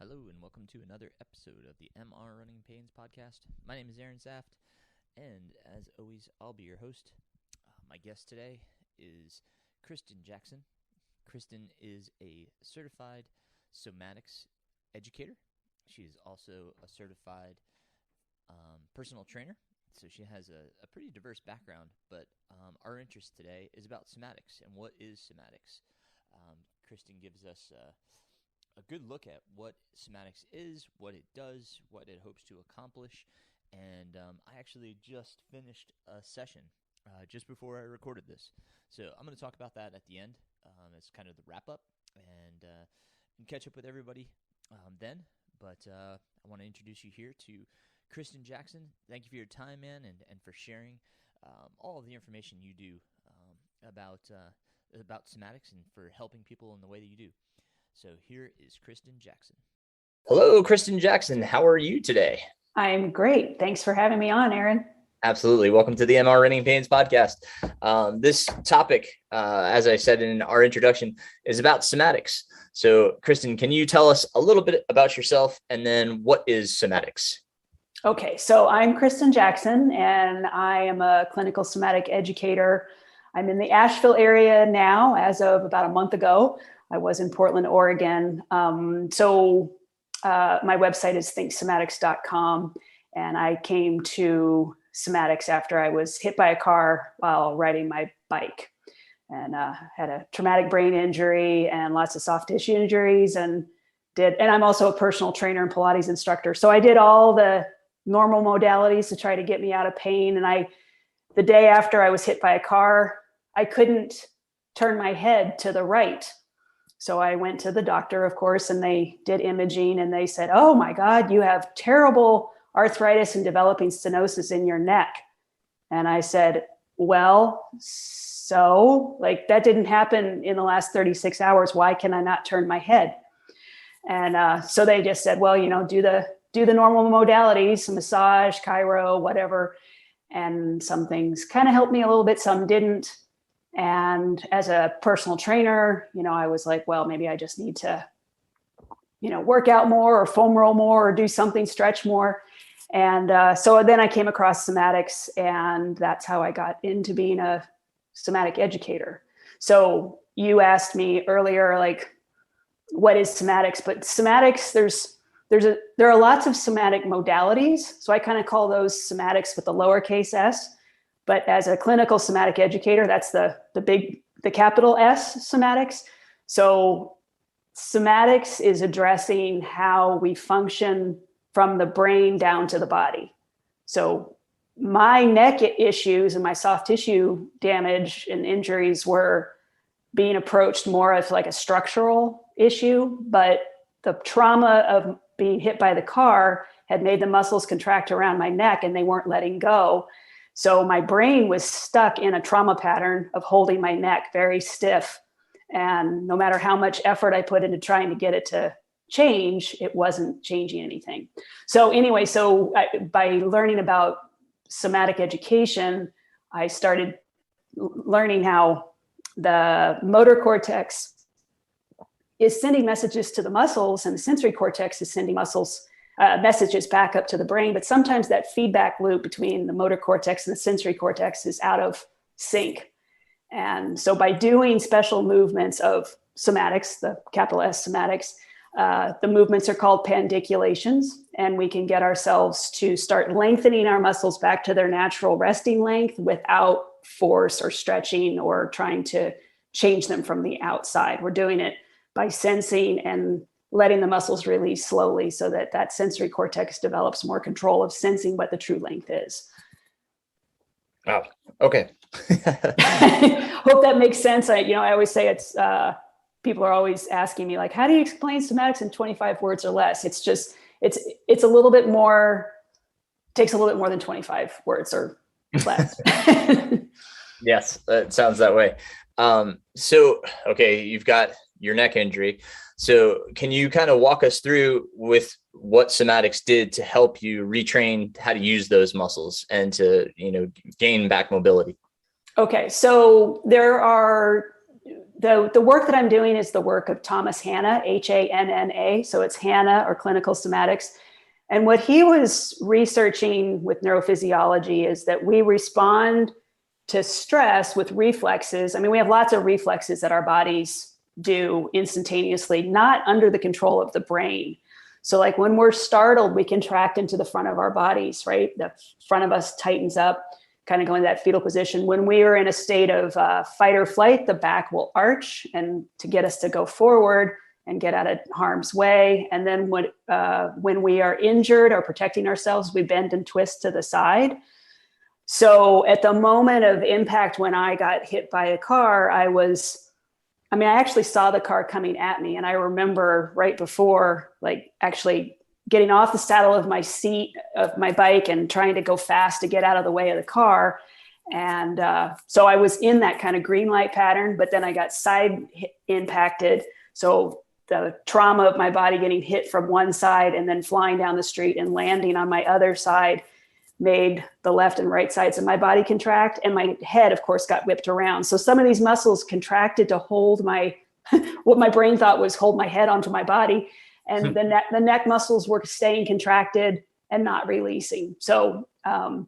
Hello and welcome to another episode of the Runningpains podcast. My name is Aaron Saft, and as always, I'll be your host. My guest today is Kristin Jackson. Kristin is a certified somatics educator. She is also a certified personal trainer, so she has a pretty diverse background, but our interest today is about somatics and what is somatics. Kristin gives us a good look at what somatics is, what it does, what it hopes to accomplish, and I actually just finished a session just before I recorded this. So I'm going to talk about that at the end. It's kind of the wrap-up, and catch up with everybody then. But I want to introduce you here to Kristin Jackson. Thank you for your time, man, and for sharing all of the information you do about somatics and for helping people in the way that you do. So here is Kristin Jackson. Hello, Kristin Jackson. How are you today? I'm great. Thanks for having me on, Aaron. Absolutely. Welcome to the Runningpains podcast. This topic, as I said in our introduction, is about somatics. So, Kristin, can you tell us a little bit about yourself and then what is somatics? Okay, so I'm Kristin Jackson, and I am a clinical somatic educator. I'm in the Asheville area now as of about a month ago. I was in Portland, Oregon. My website is thinksomatics.com. And I came to somatics after I was hit by a car while riding my bike, and had a traumatic brain injury and lots of soft tissue injuries, and I'm also a personal trainer and Pilates instructor. So I did all the normal modalities to try to get me out of pain. And the day after I was hit by a car, I couldn't turn my head to the right. So I went to the doctor, of course, and they did imaging, and they said, "Oh my God, you have terrible arthritis and developing stenosis in your neck." And I said, "Well, so that didn't happen in the last 36 hours. Why can I not turn my head?" And so they just said, "Well, do the normal modalities, massage, chiro, whatever." And some things kind of helped me a little bit, some didn't. And as a personal trainer, I was like, well, maybe I just need to, work out more or foam roll more or do something, stretch more. And so then I came across somatics, and that's how I got into being a somatic educator. So you asked me earlier, what is somatics? But somatics, there are lots of somatic modalities. So I kind of call those somatics with the lowercase s. But as a clinical somatic educator, that's the capital S somatics. So somatics is addressing how we function from the brain down to the body. So my neck issues and my soft tissue damage and injuries were being approached more as like a structural issue, but the trauma of being hit by the car had made the muscles contract around my neck, and they weren't letting go. So my brain was stuck in a trauma pattern of holding my neck very stiff. And no matter how much effort I put into trying to get it to change, it wasn't changing anything. So anyway, by learning about somatic education, I started learning how the motor cortex is sending messages to the muscles, and the sensory cortex is sending messages back up to the brain. But sometimes that feedback loop between the motor cortex and the sensory cortex is out of sync. And so by doing special movements of somatics, the capital S somatics, the movements are called Pandications, and we can get ourselves to start lengthening our muscles back to their natural resting length without force or stretching or trying to change them from the outside. We're doing it by sensing and letting the muscles release slowly so that sensory cortex develops more control of sensing what the true length is. Wow. Okay. Hope that makes sense. I always say people are always asking me, how do you explain somatics in 25 words or less? It's just, it's a little bit more, takes a little bit more than 25 words or less. Yes, that sounds that way. So, okay, you've got your neck injury. So can you kind of walk us through with what somatics did to help you retrain how to use those muscles and to, gain back mobility? Okay. So there are the work that I'm doing is the work of Thomas Hanna, Hanna. So it's Hanna, or clinical somatics. And what he was researching with neurophysiology is that we respond to stress with reflexes. I mean, we have lots of reflexes that our bodies do instantaneously, not under the control of the brain. So like when we're startled, we contract into the front of our bodies, right? The front of us tightens up, kind of go into that fetal position. When we are in a state of fight or flight, the back will arch and to get us to go forward and get out of harm's way. And then when we are injured or protecting ourselves, we bend and twist to the side. So at the moment of impact, when I got hit by a car, I actually saw the car coming at me. And I remember right before, like actually getting off the saddle of my seat of my bike and trying to go fast to get out of the way of the car. And so I was in that kind of green light pattern, but then I got side impacted. So the trauma of my body getting hit from one side and then flying down the street and landing on my other side made the left and right sides of my body contract. And my head, of course, got whipped around. So some of these muscles contracted to hold what my brain thought was hold my head onto my body. And the neck muscles were staying contracted and not releasing. So the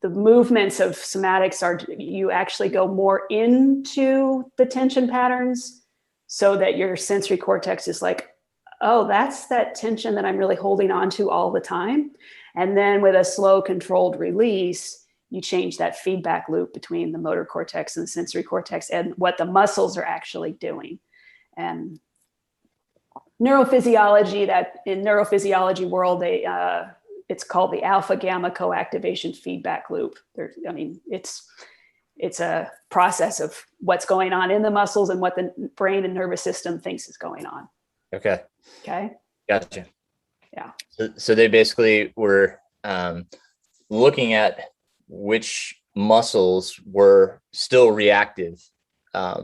movements of somatics are, you actually go more into the tension patterns so that your sensory cortex is like, oh, that's that tension that I'm really holding on to all the time. And then with a slow controlled release, you change that feedback loop between the motor cortex and the sensory cortex and what the muscles are actually doing. And neurophysiology, that in neurophysiology world, it's called the alpha gamma coactivation feedback loop. It's a process of what's going on in the muscles and what the brain and nervous system thinks is going on. Okay. Gotcha. Yeah. So they basically were looking at which muscles were still reactive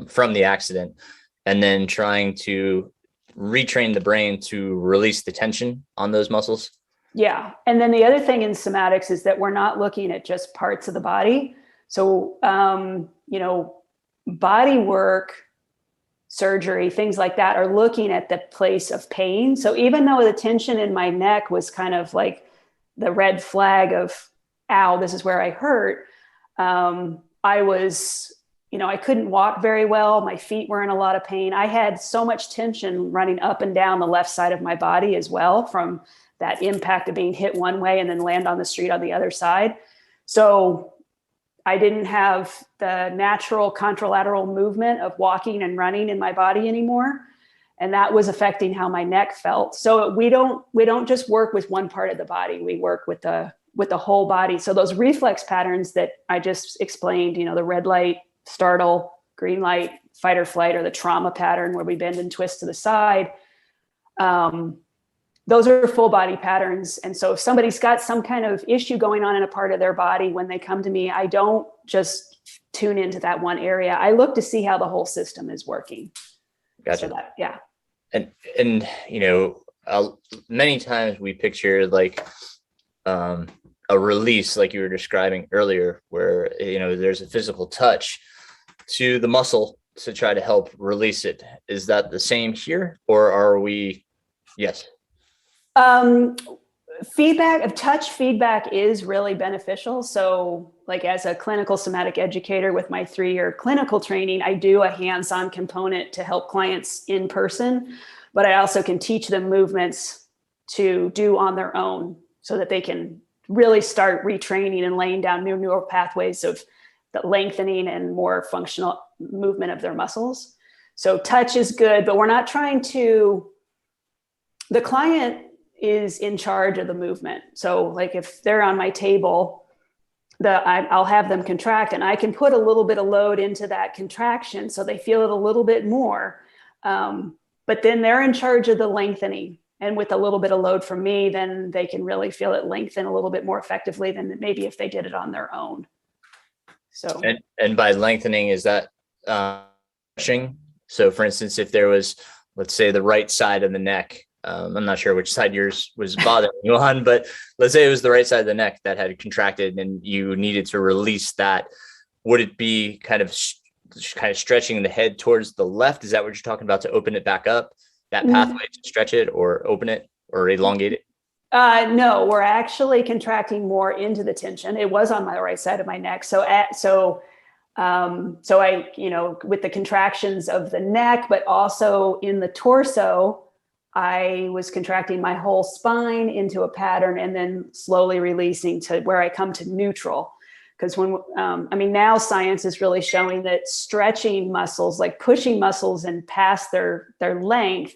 from the accident, and then trying to retrain the brain to release the tension on those muscles. Yeah. And then the other thing in somatics is that we're not looking at just parts of the body. So, body work, surgery, things like that are looking at the place of pain. So even though the tension in my neck was kind of like the red flag of, ow, this is where I hurt. I couldn't walk very well. My feet were in a lot of pain. I had so much tension running up and down the left side of my body as well from that impact of being hit one way and then land on the street on the other side. So I didn't have the natural contralateral movement of walking and running in my body anymore. And that was affecting how my neck felt. So we don't just work with one part of the body. We work with the whole body. So those reflex patterns that I just explained, the red light, startle, green light, fight or flight, or the trauma pattern where we bend and twist to the side. Those are full body patterns. And so if somebody's got some kind of issue going on in a part of their body, when they come to me, I don't just tune into that one area. I look to see how the whole system is working. Gotcha. So that, yeah. And many times we picture like a release, like you were describing earlier, where, there's a physical touch to the muscle to try to help release it. Is that the same here, or are we? Yes. Touch feedback is really beneficial. So like as a clinical somatic educator with my 3-year clinical training, I do a hands-on component to help clients in person, but I also can teach them movements to do on their own so that they can really start retraining and laying down new neural pathways of the lengthening and more functional movement of their muscles. So touch is good, but we're not trying to, the client is in charge of the movement. So like if they're on my table, I'll have them contract and I can put a little bit of load into that contraction so they feel it a little bit more. But then they're in charge of the lengthening. And with a little bit of load from me, then they can really feel it lengthen a little bit more effectively than maybe if they did it on their own. So and by lengthening, is that pushing? So for instance, if there was, let's say, the right side of the neck, I'm not sure which side yours was bothering you on, but let's say it was the right side of the neck that had contracted and you needed to release that. Would it be kind of kind of stretching the head towards the left. Is that what you're talking about, to open it back up, that pathway to stretch it or open it or elongate it? No, we're actually contracting more into the tension. It was on my right side of my neck. So I, with the contractions of the neck, but also in the torso, I was contracting my whole spine into a pattern and then slowly releasing to where I come to neutral. Because now science is really showing that stretching muscles, like pushing muscles and past their length,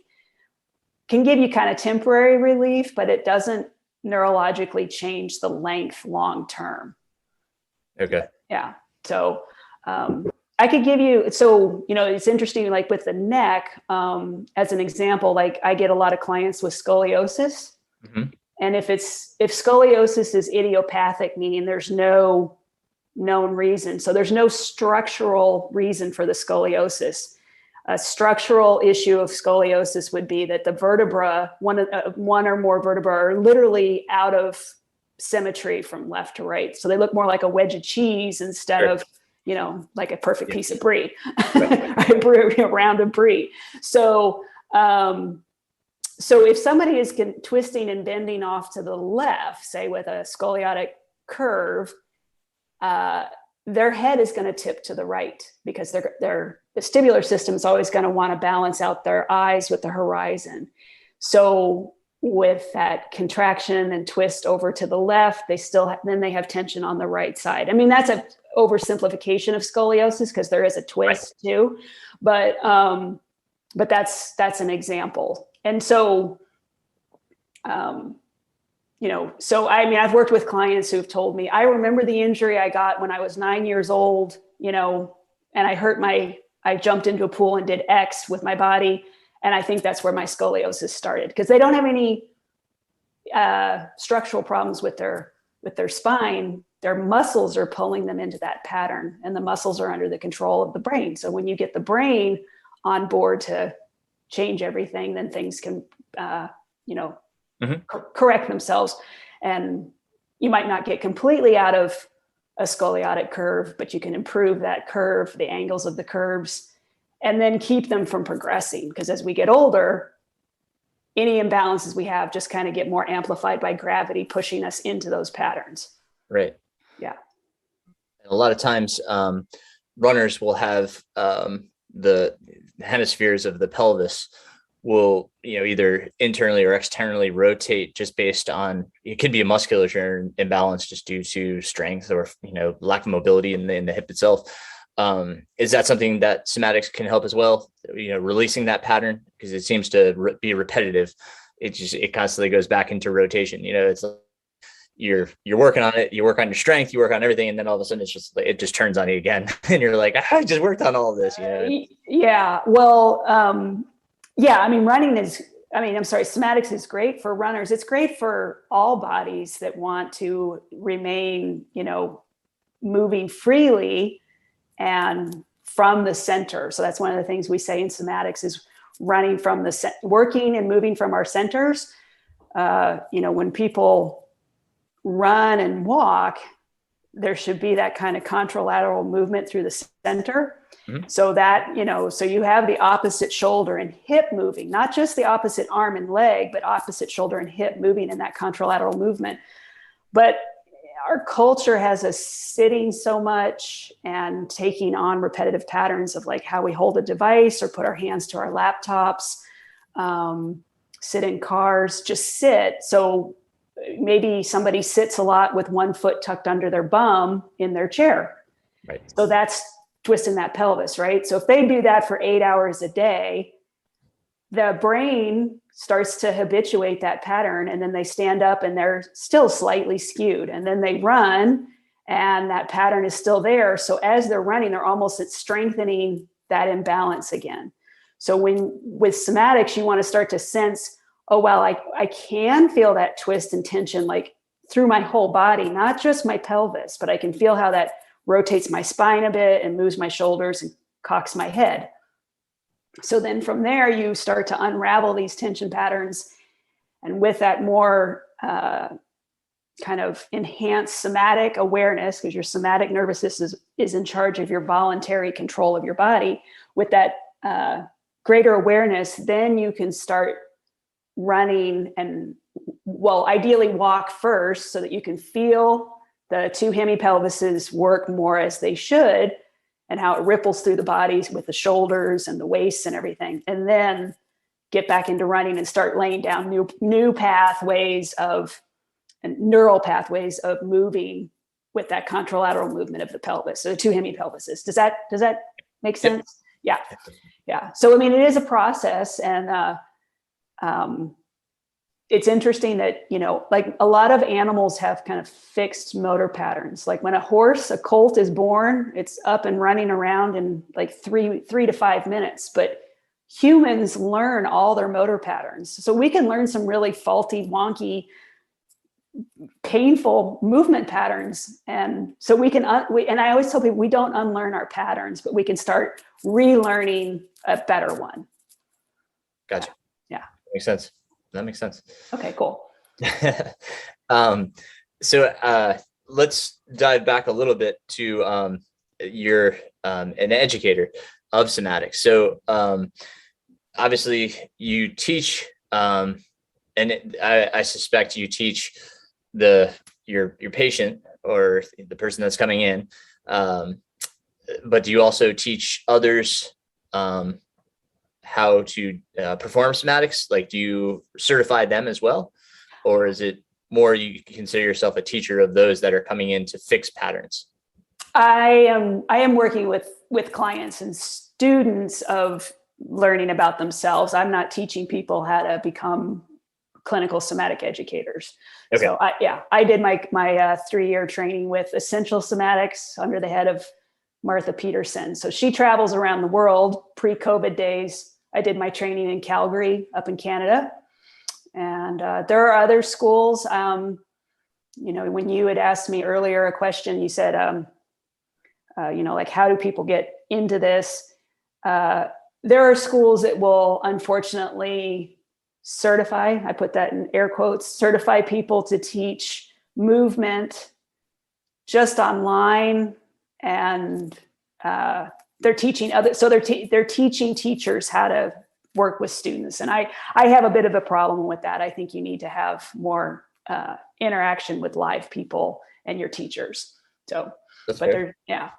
can give you kind of temporary relief, but it doesn't neurologically change the length long term. Okay. Yeah. So I could give you, it's interesting, like with the neck, as an example, like I get a lot of clients with scoliosis. Mm-hmm. And if scoliosis is idiopathic, meaning there's no known reason. So there's no structural reason for the scoliosis. A structural issue of scoliosis would be that the vertebra, one or more vertebrae, are literally out of symmetry from left to right. So they look more like a wedge of cheese instead of, like a perfect piece of brie, right. A round of brie. So if somebody is twisting and bending off to the left, say with a scoliotic curve, their head is going to tip to the right because their vestibular system is always going to want to balance out their eyes with the horizon. So with that contraction and twist over to the left, then they have tension on the right side. I mean, that's a oversimplification of scoliosis because there is a twist too, but that's an example. And so, I've worked with clients who've told me, I remember the injury I got when I was 9 years old, and I jumped into a pool and did X with my body. And I think that's where my scoliosis started, because they don't have any structural problems with their spine. Their muscles are pulling them into that pattern, and the muscles are under the control of the brain. So when you get the brain on board to change everything, then things can, correct themselves. And you might not get completely out of a scoliotic curve, but you can improve that curve, the angles of the curves, and then keep them from progressing. Because as we get older, any imbalances we have just kind of get more amplified by gravity pushing us into those patterns. Right. Yeah. And a lot of times runners will have the hemispheres of the pelvis will, either internally or externally rotate just based on, it could be a musculature imbalance just due to strength or, lack of mobility in the hip itself. Is that something that somatics can help as well? Releasing that pattern, because it seems to be repetitive. It constantly goes back into rotation. It's like you're working on it, you work on your strength, you work on everything, and then all of a sudden it just turns on you again, and you're like, I just worked on all of this. Yeah. Well, somatics is great for runners. It's great for all bodies that want to remain, moving freely and from the center. So that's one of the things we say in somatics is running from working and moving from our centers. When people run and walk, there should be that kind of contralateral movement through the center. Mm-hmm. So that, so you have the opposite shoulder and hip moving, not just the opposite arm and leg, but opposite shoulder and hip moving in that contralateral movement. But our culture has us sitting so much and taking on repetitive patterns of like how we hold a device or put our hands to our laptops, sit in cars, just sit. So maybe somebody sits a lot with one foot tucked under their bum in their chair. Right. So that's twisting that pelvis, right? So if they do that for 8 hours a day, the brain starts to habituate that pattern, and then they stand up and they're still slightly skewed, and then they run and that pattern is still there. So as they're running, they're almost strengthening that imbalance again. So with somatics, you want to start to sense, oh, well, I can feel that twist and tension like through my whole body, not just my pelvis, but I can feel how that rotates my spine a bit and moves my shoulders and cocks my head. So then from there, you start to unravel these tension patterns. And with that more kind of enhanced somatic awareness, because your somatic nervous system is in charge of your voluntary control of your body. With that greater awareness, then you can start running and, well, ideally walk first so that you can feel the two hemipelvises work more as they should, and how it ripples through the bodies with the shoulders and the waist and everything. And then get back into running and start laying down new pathways of, and neural pathways of moving with that contralateral movement of the pelvis. So the two hemipelvises. Does that make sense? Yep. Yeah. So, I mean, it is a process, and it's interesting that, like a lot of animals have kind of fixed motor patterns. Like when a colt is born, it's up and running around in like 3 to 5 minutes, but humans learn all their motor patterns. So we can learn some really faulty, wonky, painful movement patterns. And so we can, and I always tell people, we don't unlearn our patterns, but we can start relearning a better one. Gotcha. Yeah. Makes sense. That makes sense. Okay, cool. So let's dive back a little bit to you're an educator of somatics. So obviously you teach, and I suspect you teach your patient or the person that's coming in, but do you also teach others how to perform somatics? Like, do you certify them as well? Or is it more you consider yourself a teacher of those that are coming in to fix patterns? I am working with clients and students of learning about themselves. I'm not teaching people how to become clinical somatic educators. Okay. So I did my 3-year training with Essential Somatics under the head of Martha Peterson. So she travels around the world. Pre-COVID days, I did my training in Calgary up in Canada. And there are other schools. When you had asked me earlier a question, you said, like, how do people get into this? There are schools that will unfortunately certify, I put that in air quotes, certify people to teach movement just online, and they're teaching others. So they're teaching teachers how to work with students. And I have a bit of a problem with that. I think you need to have more interaction with live people and your teachers. So, That's but fair. yeah.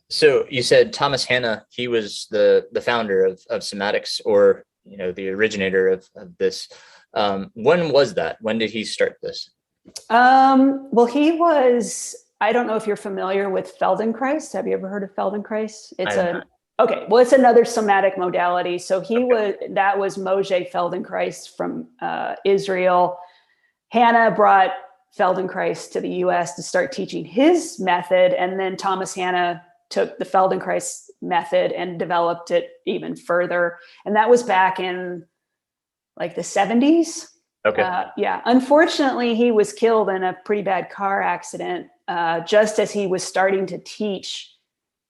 So you said Thomas Hanna, he was the founder of somatics, or the originator of this. When was that? When did he start this? Well, he was, I don't know if you're familiar with Feldenkrais. Have you ever heard of Feldenkrais? Okay. Well, it's another somatic modality. So that was Moshe Feldenkrais from Israel. Hanna brought Feldenkrais to the US to start teaching his method. And then Thomas Hanna took the Feldenkrais method and developed it even further. And that was back in like the 70s. Okay. Yeah. Unfortunately, he was killed in a pretty bad car accident just as he was starting to teach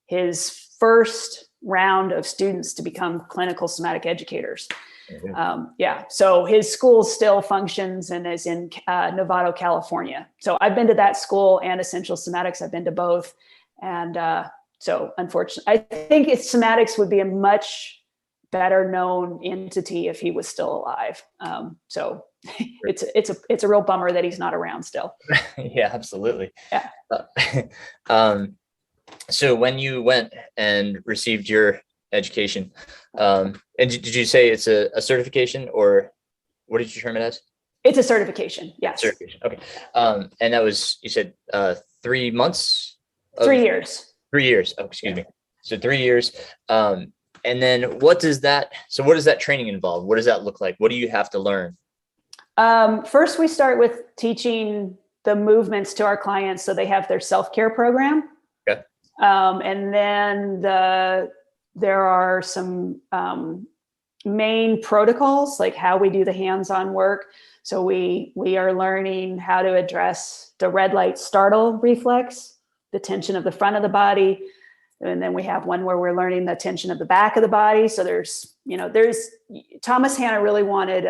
his first round of students to become clinical somatic educators. Mm-hmm. So his school still functions and is in Novato, California. So I've been to that school and Essential Somatics. I've been to both. And so unfortunately, I think somatics would be a much better known entity if he was still alive. So it's a real bummer that he's not around still. Yeah, absolutely. Yeah. So when you went and received your education, and did you say it's a certification, or what did you term it as? It's a certification. Yes. Certification. Okay. And that was, you said 3 months? 3 years. 3 years. Oh, excuse me. So 3 years. And then what does that training involve? What does that look like? What do you have to learn? First, we start with teaching the movements to our clients so they have their self-care program. Okay. And then there are some main protocols, like how we do the hands-on work. So we are learning how to address the red light startle reflex, the tension of the front of the body. And then we have one where we're learning the tension of the back of the body. So there's Thomas Hanna really wanted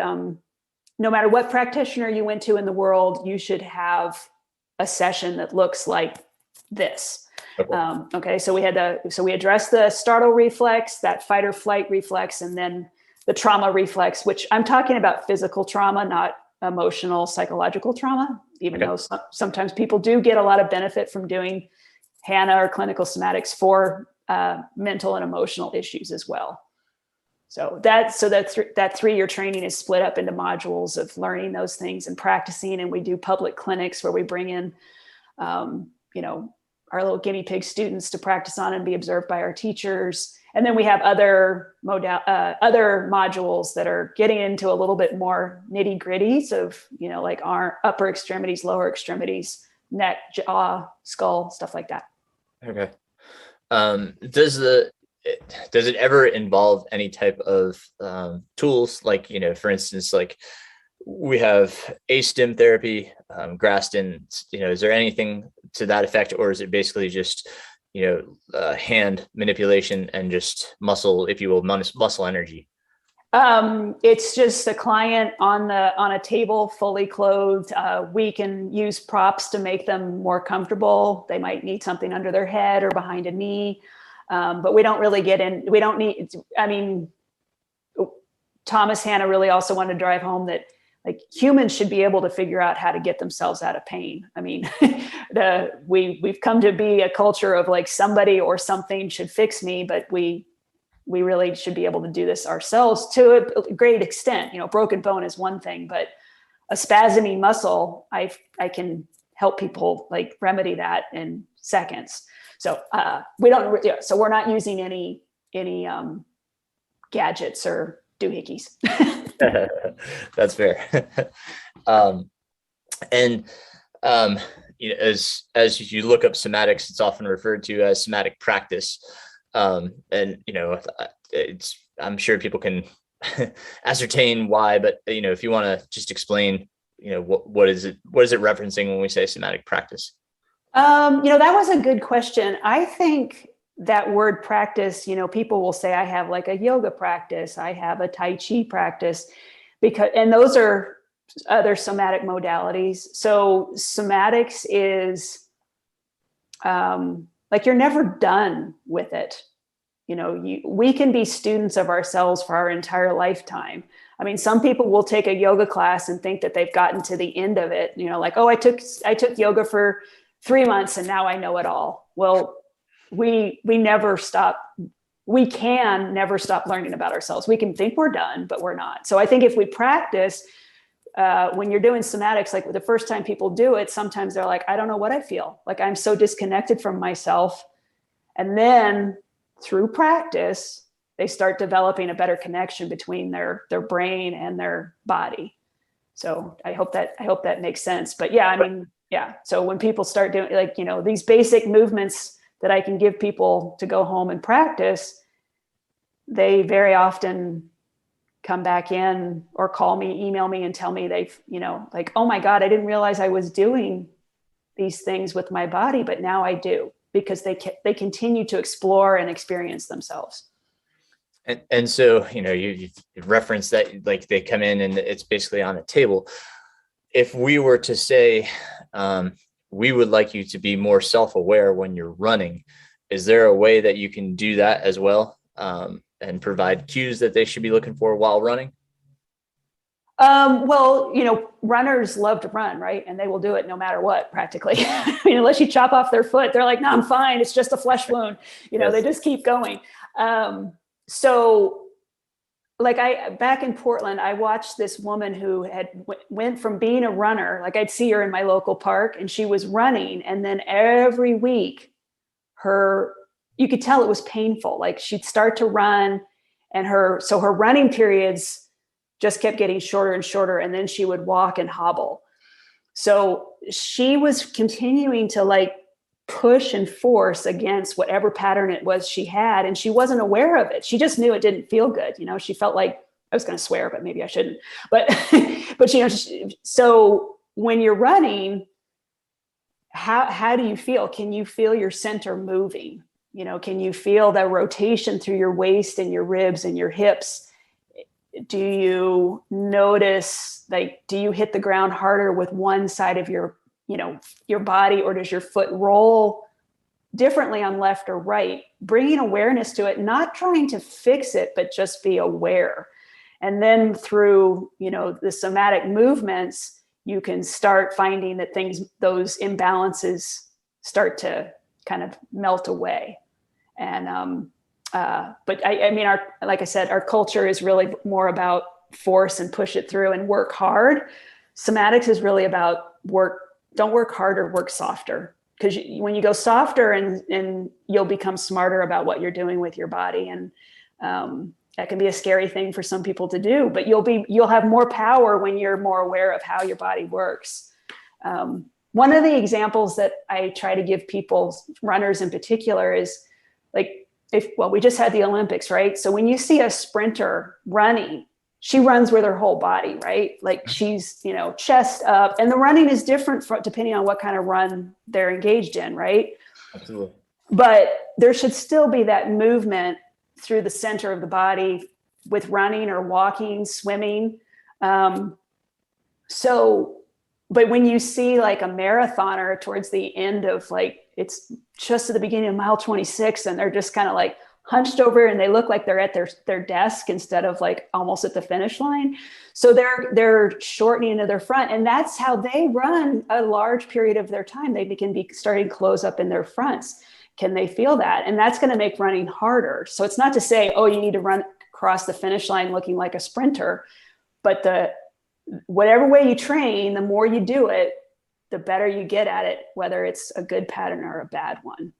no matter what practitioner you went to in the world, you should have a session that looks like this. Okay. So we addressed the startle reflex, that fight or flight reflex, and then the trauma reflex, which I'm talking about physical trauma, not emotional, psychological trauma, even though sometimes people do get a lot of benefit from doing Hanna or clinical somatics for mental and emotional issues as well. So that 3-year training is split up into modules of learning those things and practicing. And we do public clinics where we bring in, our little guinea pig students to practice on and be observed by our teachers. And then we have other modules that are getting into a little bit more nitty gritties of, like our upper extremities, lower extremities, neck, jaw, skull, stuff like that. Okay. Does it ever involve any type of tools? Like, for instance, like we have A-stim therapy, Graston, is there anything to that effect, or is it basically just, hand manipulation and just muscle, if you will, muscle energy? It's just a client on a table, fully clothed. We can use props to make them more comfortable. They might need something under their head or behind a knee. But we don't really Thomas Hanna really also wanted to drive home that like humans should be able to figure out how to get themselves out of pain. I mean, we've come to be a culture of like somebody or something should fix me, but we really should be able to do this ourselves to a great extent. Broken bone is one thing, but a spasming muscle, I can help people like remedy that in seconds. So so we're not using any gadgets or doohickeys. That's fair. As you look up somatics, it's often referred to as somatic practice. I'm sure people can ascertain why, but if you want to just explain, what is it referencing when we say somatic practice? That was a good question. I think that word practice, people will say, I have like a yoga practice, I have a Tai Chi practice, and those are other somatic modalities. So somatics is like you're never done with it. We can be students of ourselves for our entire lifetime. I mean, some people will take a yoga class and think that they've gotten to the end of it. Like, oh, I took yoga for 3 months and now I know it all. Well, we never stop. We can never stop learning about ourselves. We can think we're done, but we're not. So I think if we practice, when you're doing somatics, like the first time people do it, sometimes they're like, I don't know what I feel. Like I'm so disconnected from myself. And then through practice, they start developing a better connection between their brain and their body. So I hope that makes sense. But yeah, I mean, yeah. So when people start doing like, these basic movements that I can give people to go home and practice, they very often come back in or call me, email me and tell me they've, like, oh my God, I didn't realize I was doing these things with my body, but now I do, because they continue to explore and experience themselves. And so, you've referenced that, like they come in and it's basically on a table. If we were to say, we would like you to be more self-aware when you're running, is there a way that you can do that as well, and provide cues that they should be looking for while running? Well, runners love to run, right? And they will do it no matter what, practically. I mean, unless you chop off their foot, they're like, no, I'm fine. It's just a flesh wound. Yes. They just keep going. So like back in Portland, I watched this woman who went from being a runner, like I'd see her in my local park and she was running. And then every week you could tell it was painful. Like she'd start to run and her running periods just kept getting shorter and shorter. And then she would walk and hobble. So she was continuing to like push and force against whatever pattern it was she had. And she wasn't aware of it. She just knew it didn't feel good. She felt like, I was going to swear, but maybe I shouldn't. But, so when you're running, how do you feel? Can you feel your center moving? Can you feel the rotation through your waist and your ribs and your hips? Do you notice, like, do you hit the ground harder with one side of your body, or does your foot roll differently on left or right? Bringing awareness to it, not trying to fix it, but just be aware. And then through, the somatic movements, you can start finding that those imbalances start to kind of melt away. And, but I mean, like I said, our culture is really more about force and push it through and work hard. Somatics is really about don't work harder, work softer. Because when you go softer, and you'll become smarter about what you're doing with your body. And that can be a scary thing for some people to do, but you'll have more power when you're more aware of how your body works. One of the examples that I try to give people, runners in particular, is like, we just had the Olympics, right? So when you see a sprinter running, she runs with her whole body, right? Like she's, chest up, and the running is different depending on what kind of run they're engaged in, right? Absolutely. But there should still be that movement through the center of the body with running or walking, swimming. But when you see like a marathoner towards the end of, like, it's just at the beginning of mile 26, and they're just kind of like hunched over, and they look like they're at their desk instead of like almost at the finish line. So they're shortening to their front, and that's how they run a large period of their time. They can be starting to close up in their fronts. Can they feel that? And that's going to make running harder. So it's not to say, oh, you need to run across the finish line looking like a sprinter, but whatever way you train, the more you do it, the better you get at it, whether it's a good pattern or a bad one.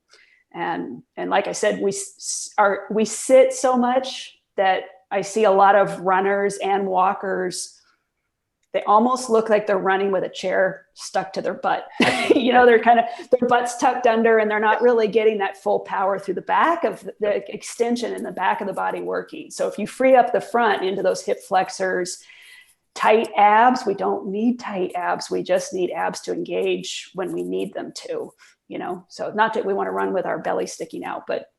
And like I said, we sit so much that I see a lot of runners and walkers, they almost look like they're running with a chair stuck to their butt. They're their butt's tucked under, and they're not really getting that full power through the back of the extension in the back of the body working. So if you free up the front into those hip flexors, tight abs, we don't need tight abs. We just need abs to engage when we need them to, so not that we want to run with our belly sticking out, but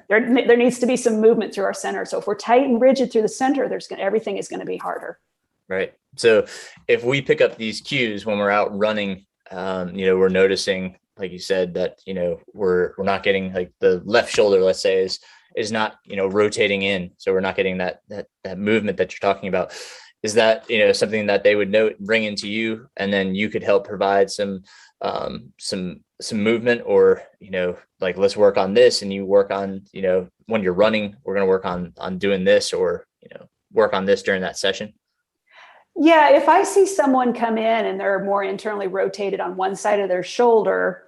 there needs to be some movement through our center. So if we're tight and rigid through the center, everything is going to be harder. Right. So if we pick up these cues when we're out running, we're noticing, like you said, that, we're not getting, like, the left shoulder, let's say, is not, rotating in. So we're not getting that movement that you're talking about. Is that, something that they would bring into you, and then you could help provide some movement, or, like, let's work on this, and you work on, when you're running, we're going to work on doing this, or, work on this during that session? Yeah. If I see someone come in and they're more internally rotated on one side of their shoulder,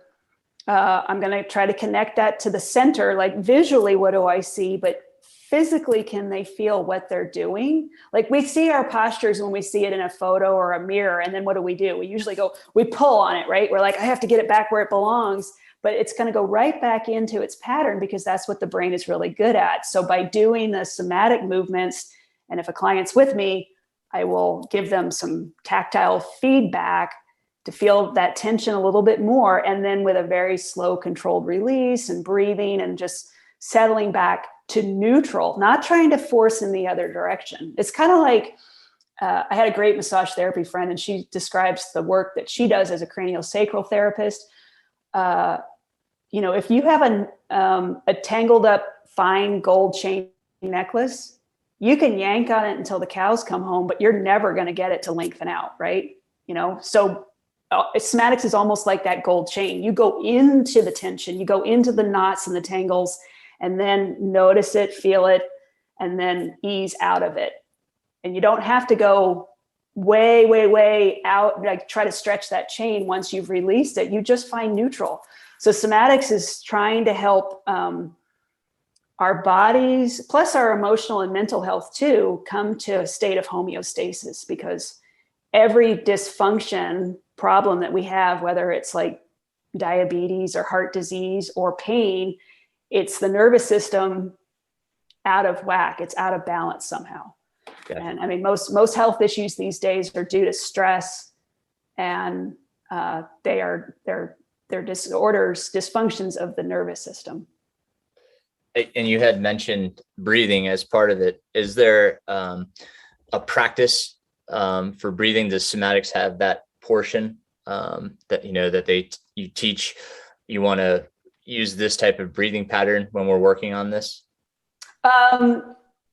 I'm going to try to connect that to the center. Like, visually, what do I see? But physically, can they feel what they're doing? Like, we see our postures when we see it in a photo or a mirror. And then what do? We usually we pull on it, right? We're like, I have to get it back where it belongs, but it's going to go right back into its pattern, because that's what the brain is really good at. So by doing the somatic movements, and if a client's with me, I will give them some tactile feedback to feel that tension a little bit more. And then with a very slow, controlled release and breathing and just settling back to neutral, not trying to force in the other direction. It's kind of like, I had a great massage therapy friend, and she describes the work that she does as a craniosacral therapist. If you have a tangled up fine gold chain necklace, you can yank on it until the cows come home, but you're never going to get it to lengthen out, right? So somatics is almost like that gold chain. You go into the tension, you go into the knots and the tangles, and then notice it, feel it, and then ease out of it. And you don't have to go way, way, way out, like try to stretch that chain once you've released it. You just find neutral. So somatics is trying to help our bodies, plus our emotional and mental health too, come to a state of homeostasis, because every dysfunction problem that we have, whether it's like diabetes or heart disease or pain, it's the nervous system out of whack. It's out of balance somehow. Gotcha. And I mean, most health issues these days are due to stress, and they're disorders, dysfunctions of the nervous system. And you had mentioned breathing as part of it. Is there a practice for breathing? Does somatics have that portion that you teach? You want to use this type of breathing pattern when we're working on this?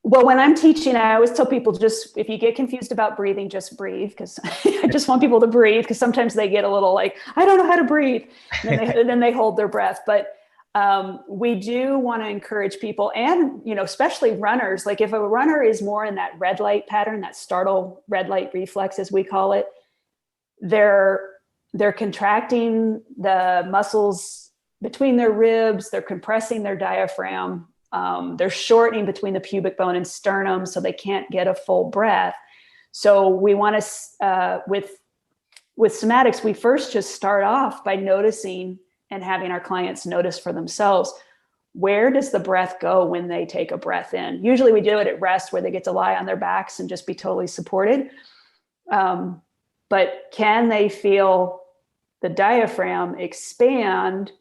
Well, when I'm teaching, I always tell people, just if you get confused about breathing, just breathe, because I just want people to breathe, because sometimes they get a little like, I don't know how to breathe, and then they hold their breath. But we do want to encourage people, and especially runners. Like if a runner is more in that red light pattern, that startle red light reflex, as we call it, they're contracting the muscles between their ribs, they're compressing their diaphragm. They're shortening between the pubic bone and sternum, so they can't get a full breath. So we want to, with somatics, we first just start off by noticing and having our clients notice for themselves, where does the breath go when they take a breath in? Usually we do it at rest, where they get to lie on their backs and just be totally supported. But can they feel the diaphragm expand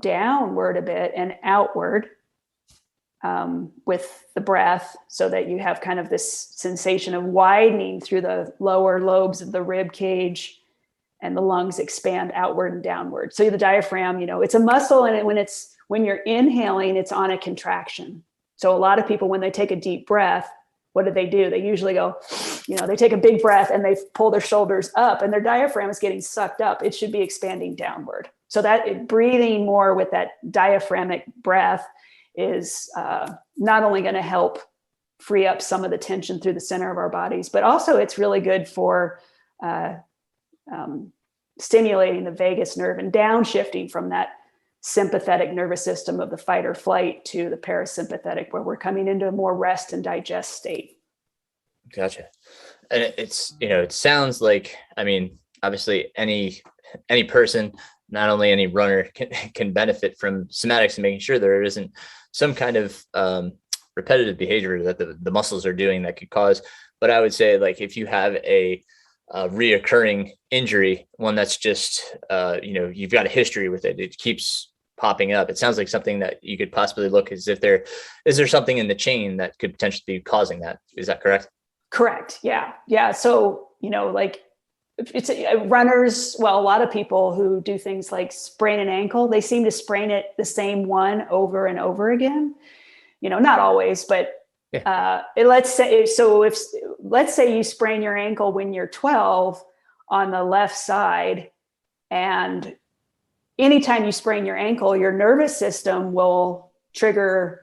downward a bit and outward with the breath, so that you have kind of this sensation of widening through the lower lobes of the rib cage, and the lungs expand outward and downward. So the diaphragm, it's a muscle, and when you're inhaling, it's on a contraction. So a lot of people, when they take a deep breath, what do? They usually go, they take a big breath and they pull their shoulders up, and their diaphragm is getting sucked up. It should be expanding downward. So that breathing more with that diaphragmic breath is not only going to help free up some of the tension through the center of our bodies, but also it's really good for stimulating the vagus nerve and downshifting from that sympathetic nervous system of the fight or flight to the parasympathetic, where we're coming into a more rest and digest state. Gotcha. And it sounds like, obviously any person, not only any runner, can benefit from somatics and making sure there isn't some kind of repetitive behavior that the muscles are doing that could cause. But I would say, like, if you have a reoccurring injury, one that's just, you've got a history with it, it keeps popping up. It sounds like something that you could possibly look as if is there something in the chain that could potentially be causing that? Is that correct? Correct. Yeah. So, like it's runners. Well, a lot of people who do things like sprain an ankle, they seem to sprain it the same one over and over again. Not always, but let's say you sprain your ankle when you're 12 on the left side, and anytime you sprain your ankle, your nervous system will trigger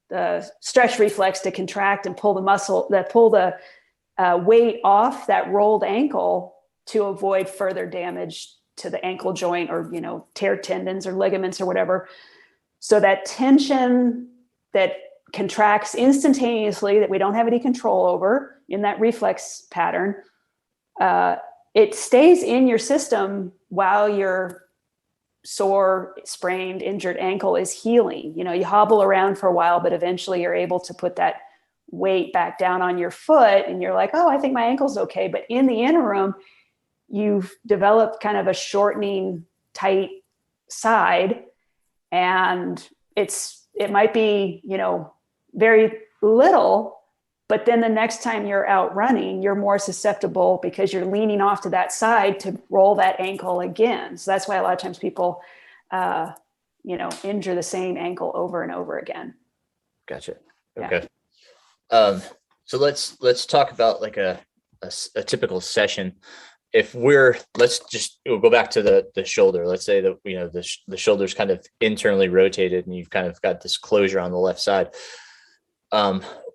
the stretch reflex to contract and pull the weight off that rolled ankle to avoid further damage to the ankle joint, or tear tendons or ligaments or whatever. So that tension that contracts instantaneously, that we don't have any control over in that reflex pattern, it stays in your system while your sore, sprained, injured ankle is healing. You hobble around for a while, but eventually you're able to put that weight back down on your foot, and you're like, oh, I think my ankle's okay. But in the interim, you've developed kind of a shortening, tight side, and it might be, very little, but then the next time you're out running, you're more susceptible because you're leaning off to that side to roll that ankle again. So that's why a lot of times people, injure the same ankle over and over again. Gotcha. Okay. Yeah. So let's talk about like a typical session. If we'll go back to the shoulder. Let's say that, the shoulder's kind of internally rotated and you've kind of got this closure on the left side.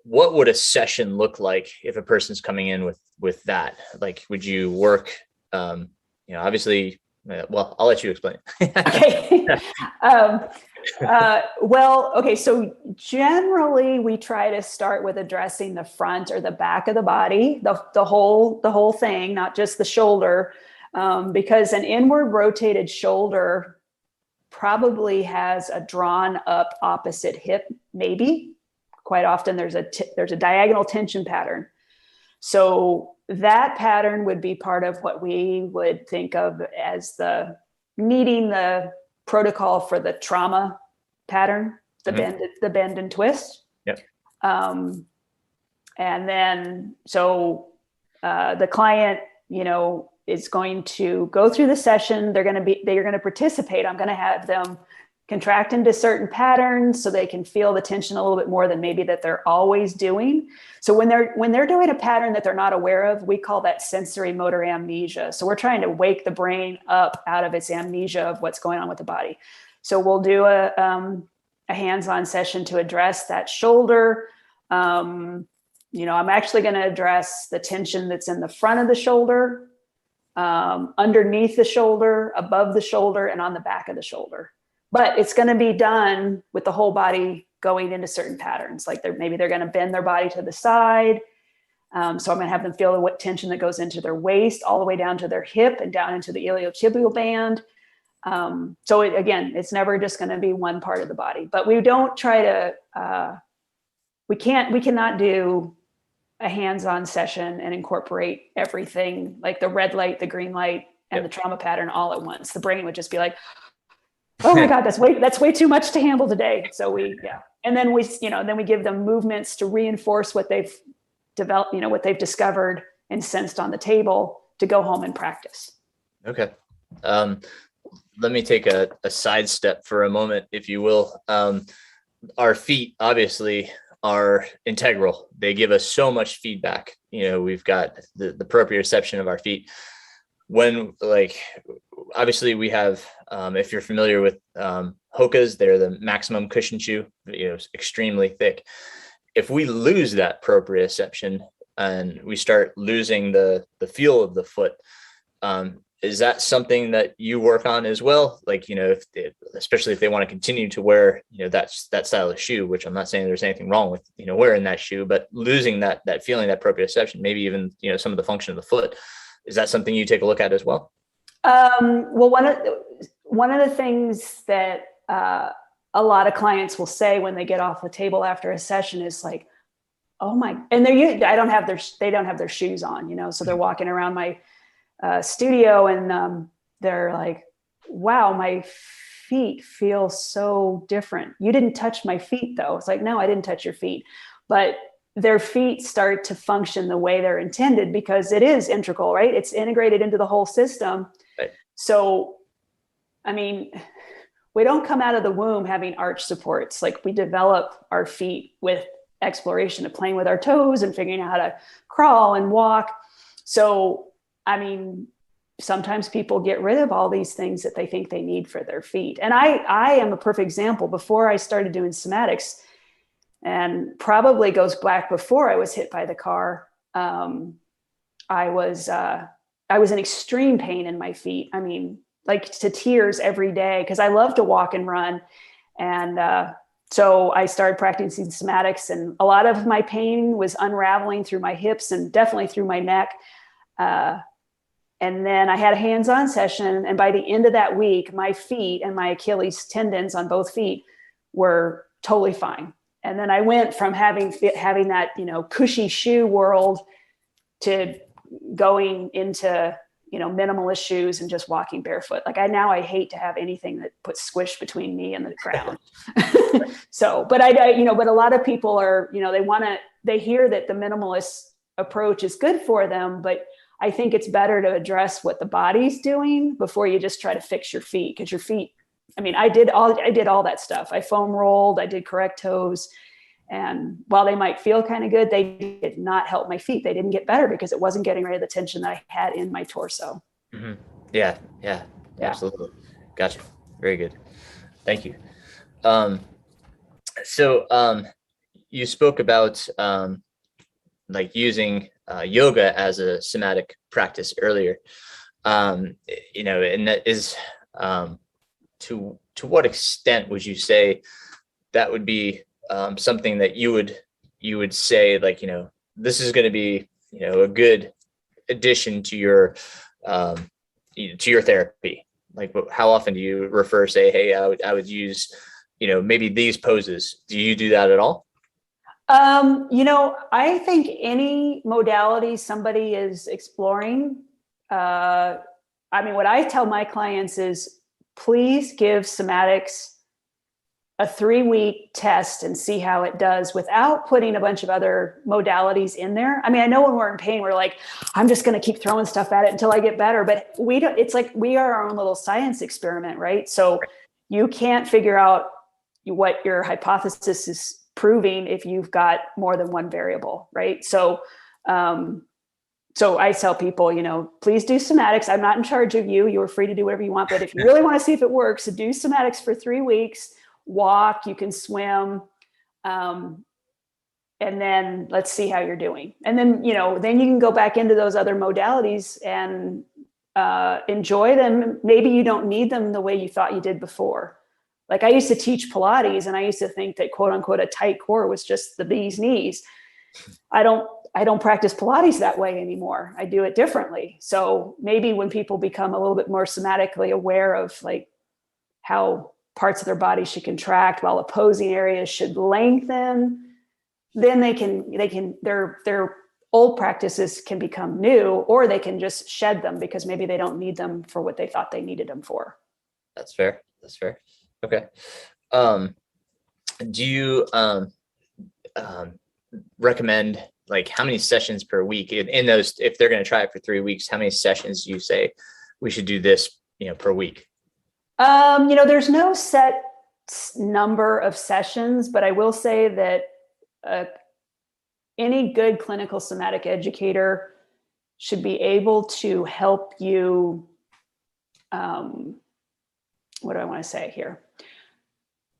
What would a session look like if a person's coming in with that? Like, would you work, obviously, well, I'll let you explain. Okay. Okay. So generally we try to start with addressing the front or the back of the body, the whole thing, not just the shoulder, because an inward rotated shoulder probably has a drawn up opposite hip. Maybe quite often there's a diagonal tension pattern. So that pattern would be part of what we would think of as needing the protocol for the trauma pattern, the bend and twist. Yep. And then, so the client, is going to go through the session. They're going to participate. I'm going to have them contract into certain patterns so they can feel the tension a little bit more than maybe that they're always doing. So when they're doing a pattern that they're not aware of, we call that sensory motor amnesia. So we're trying to wake the brain up out of its amnesia of what's going on with the body. So we'll do a hands-on session to address that shoulder. I'm actually going to address the tension that's in the front of the shoulder, underneath the shoulder, above the shoulder, and on the back of the shoulder. But it's going to be done with the whole body going into certain patterns. Like maybe they're going to bend their body to the side. So I'm going to have them feel the tension that goes into their waist, all the way down to their hip and down into the iliotibial band. So it's never just going to be one part of the body. But we don't try to, we cannot do a hands-on session and incorporate everything, like the red light, the green light, and the trauma pattern all at once. The brain would just be like, oh my God, that's way too much to handle today. So and then we give them movements to reinforce what they've developed, what they've discovered and sensed on the table to go home and practice. Okay. Let me take a sidestep for a moment, if you will. Our feet obviously are integral. They give us so much feedback. We've got the proprioception of our feet. When obviously we have, if you're familiar with Hoka's, they're the maximum cushion shoe, extremely thick. If we lose that proprioception and we start losing the feel of the foot, is that something that you work on as well? Especially if they want to continue to wear, that style of shoe, which I'm not saying there's anything wrong with, wearing that shoe, but losing that feeling, that proprioception, maybe even, some of the function of the foot. Is that something you take a look at as well? Well, one of the things that a lot of clients will say when they get off the table after a session is like, "Oh my!" And they don't have their shoes on, so they're walking around my studio and they're like, "Wow, my feet feel so different. You didn't touch my feet, though." It's like, "No, I didn't touch your feet," but their feet start to function the way they're intended because it is integral, right? It's integrated into the whole system. Right. So, we don't come out of the womb having arch supports. Like we develop our feet with exploration of playing with our toes and figuring out how to crawl and walk. So, sometimes people get rid of all these things that they think they need for their feet. And I am a perfect example. Before I started doing somatics, and probably goes back before I was hit by the car, I was in extreme pain in my feet. Like to tears every day because I love to walk and run. And so I started practicing somatics, and a lot of my pain was unraveling through my hips and definitely through my neck. And then I had a hands-on session. And by the end of that week, my feet and my Achilles tendons on both feet were totally fine. And then I went from having that, cushy shoe world to going into, minimalist shoes and just walking barefoot. Like I hate to have anything that puts squish between me and the ground. So, but but a lot of people are, they hear that the minimalist approach is good for them, but I think it's better to address what the body's doing before you just try to fix your feet. Because your feet, I did all that stuff. I foam rolled, I did correct toes. And while they might feel kind of good, they did not help my feet. They didn't get better because it wasn't getting rid of the tension that I had in my torso. Mm-hmm. Yeah, absolutely. Gotcha. Very good. Thank you. So you spoke about using yoga as a somatic practice earlier. And that is to what extent would you say that would be something that you would say, this is going to be, a good addition to your therapy? Like, how often do you say, hey, I would use, maybe these poses? Do you do that at all? I think any modality somebody is exploring, what I tell my clients is, please give somatics a 3-week test and see how it does without putting a bunch of other modalities in there. I mean, I know when we're in pain, we're like, I'm just going to keep throwing stuff at it until I get better. But we don't, it's like we are our own little science experiment, right? So you can't figure out what your hypothesis is proving if you've got more than one variable, right? So, so I tell people, please do somatics. I'm not in charge of you. You are free to do whatever you want. But if you really want to see if it works, so do somatics for 3 weeks. Walk, you can swim, and then let's see how you're doing. And then, then you can go back into those other modalities and enjoy them. Maybe you don't need them the way you thought you did before. Like I used to teach Pilates and I used to think that quote unquote, a tight core was just the bee's knees. I don't practice Pilates that way anymore. I do it differently. So maybe when people become a little bit more somatically aware of like how parts of their body should contract while opposing areas should lengthen, then their old practices can become new, or they can just shed them because maybe they don't need them for what they thought they needed them for. That's fair. Okay. Do you recommend like how many sessions per week in those, if they're going to try it for 3 weeks, how many sessions do you say we should do this, per week? There's no set number of sessions, but I will say that any good clinical somatic educator should be able to help you. What do I want to say here?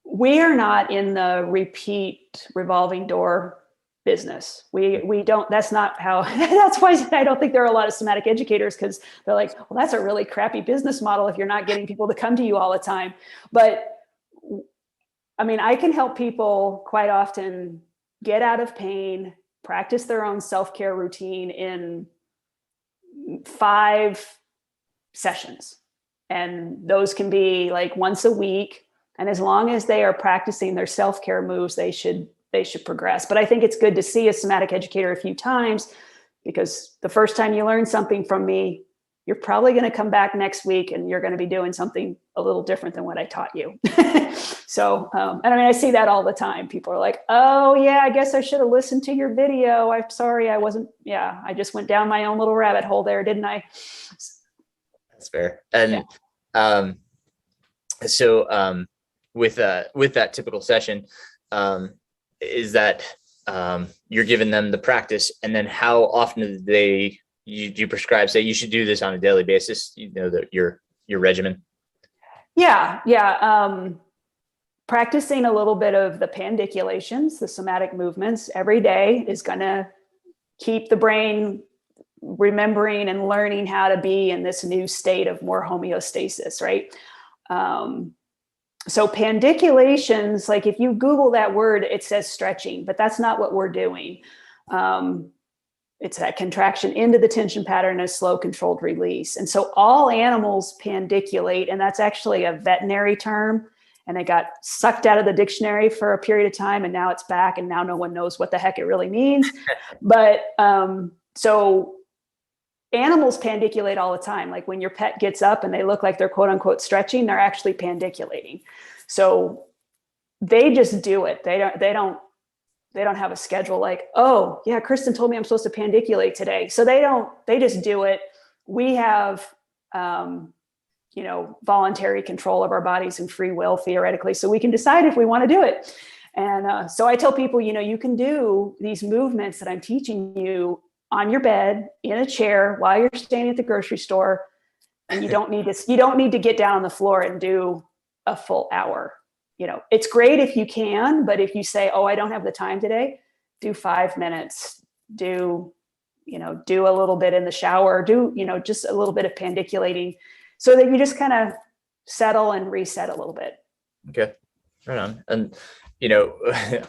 We are not in the repeat revolving door business. We don't, that's not how, that's why I don't think there are a lot of somatic educators, because they're like, well, that's a really crappy business model if you're not getting people to come to you all the time. But I mean, I can help people quite often get out of pain, practice their own self-care routine in 5 sessions. And those can be like once a week. And as long as they are practicing their self-care moves, they should progress. But I think it's good to see a somatic educator a few times, because the first time you learn something from me, you're probably going to come back next week and you're going to be doing something a little different than what I taught you. So, and I mean, I see that all the time. People are like, oh yeah, I guess I should have listened to your video. I'm sorry. I just went down my own little rabbit hole there, didn't I? That's fair. And, with that typical session, is that you're giving them the practice, and then how often do you prescribe, say you should do this on a daily basis, your regimen? Practicing a little bit of the pandiculations, the somatic movements every day is going to keep the brain remembering and learning how to be in this new state of more homeostasis, right? So pandiculations, like if you Google that word, it says stretching, but that's not what we're doing. It's that contraction into the tension pattern, a slow controlled release. And so all animals pandiculate, and that's actually a veterinary term. And it got sucked out of the dictionary for a period of time, and now it's back, and now no one knows what the heck it really means. But so animals pandiculate all the time. Like when your pet gets up and they look like they're quote unquote stretching, they're actually pandiculating. So they just do it. They don't have a schedule like, oh yeah, Kristin told me I'm supposed to pandiculate today. So they just do it. We have, voluntary control of our bodies and free will theoretically. So we can decide if we want to do it. And so I tell people, you can do these movements that I'm teaching you on your bed, in a chair, while you're standing at the grocery store, and you don't need to get down on the floor and do a full hour. It's great if you can, but if you say, oh, I don't have the time today, do 5 minutes, do a little bit in the shower, just a little bit of pandiculating, so that you just kind of settle and reset a little bit. Okay. Right on. And,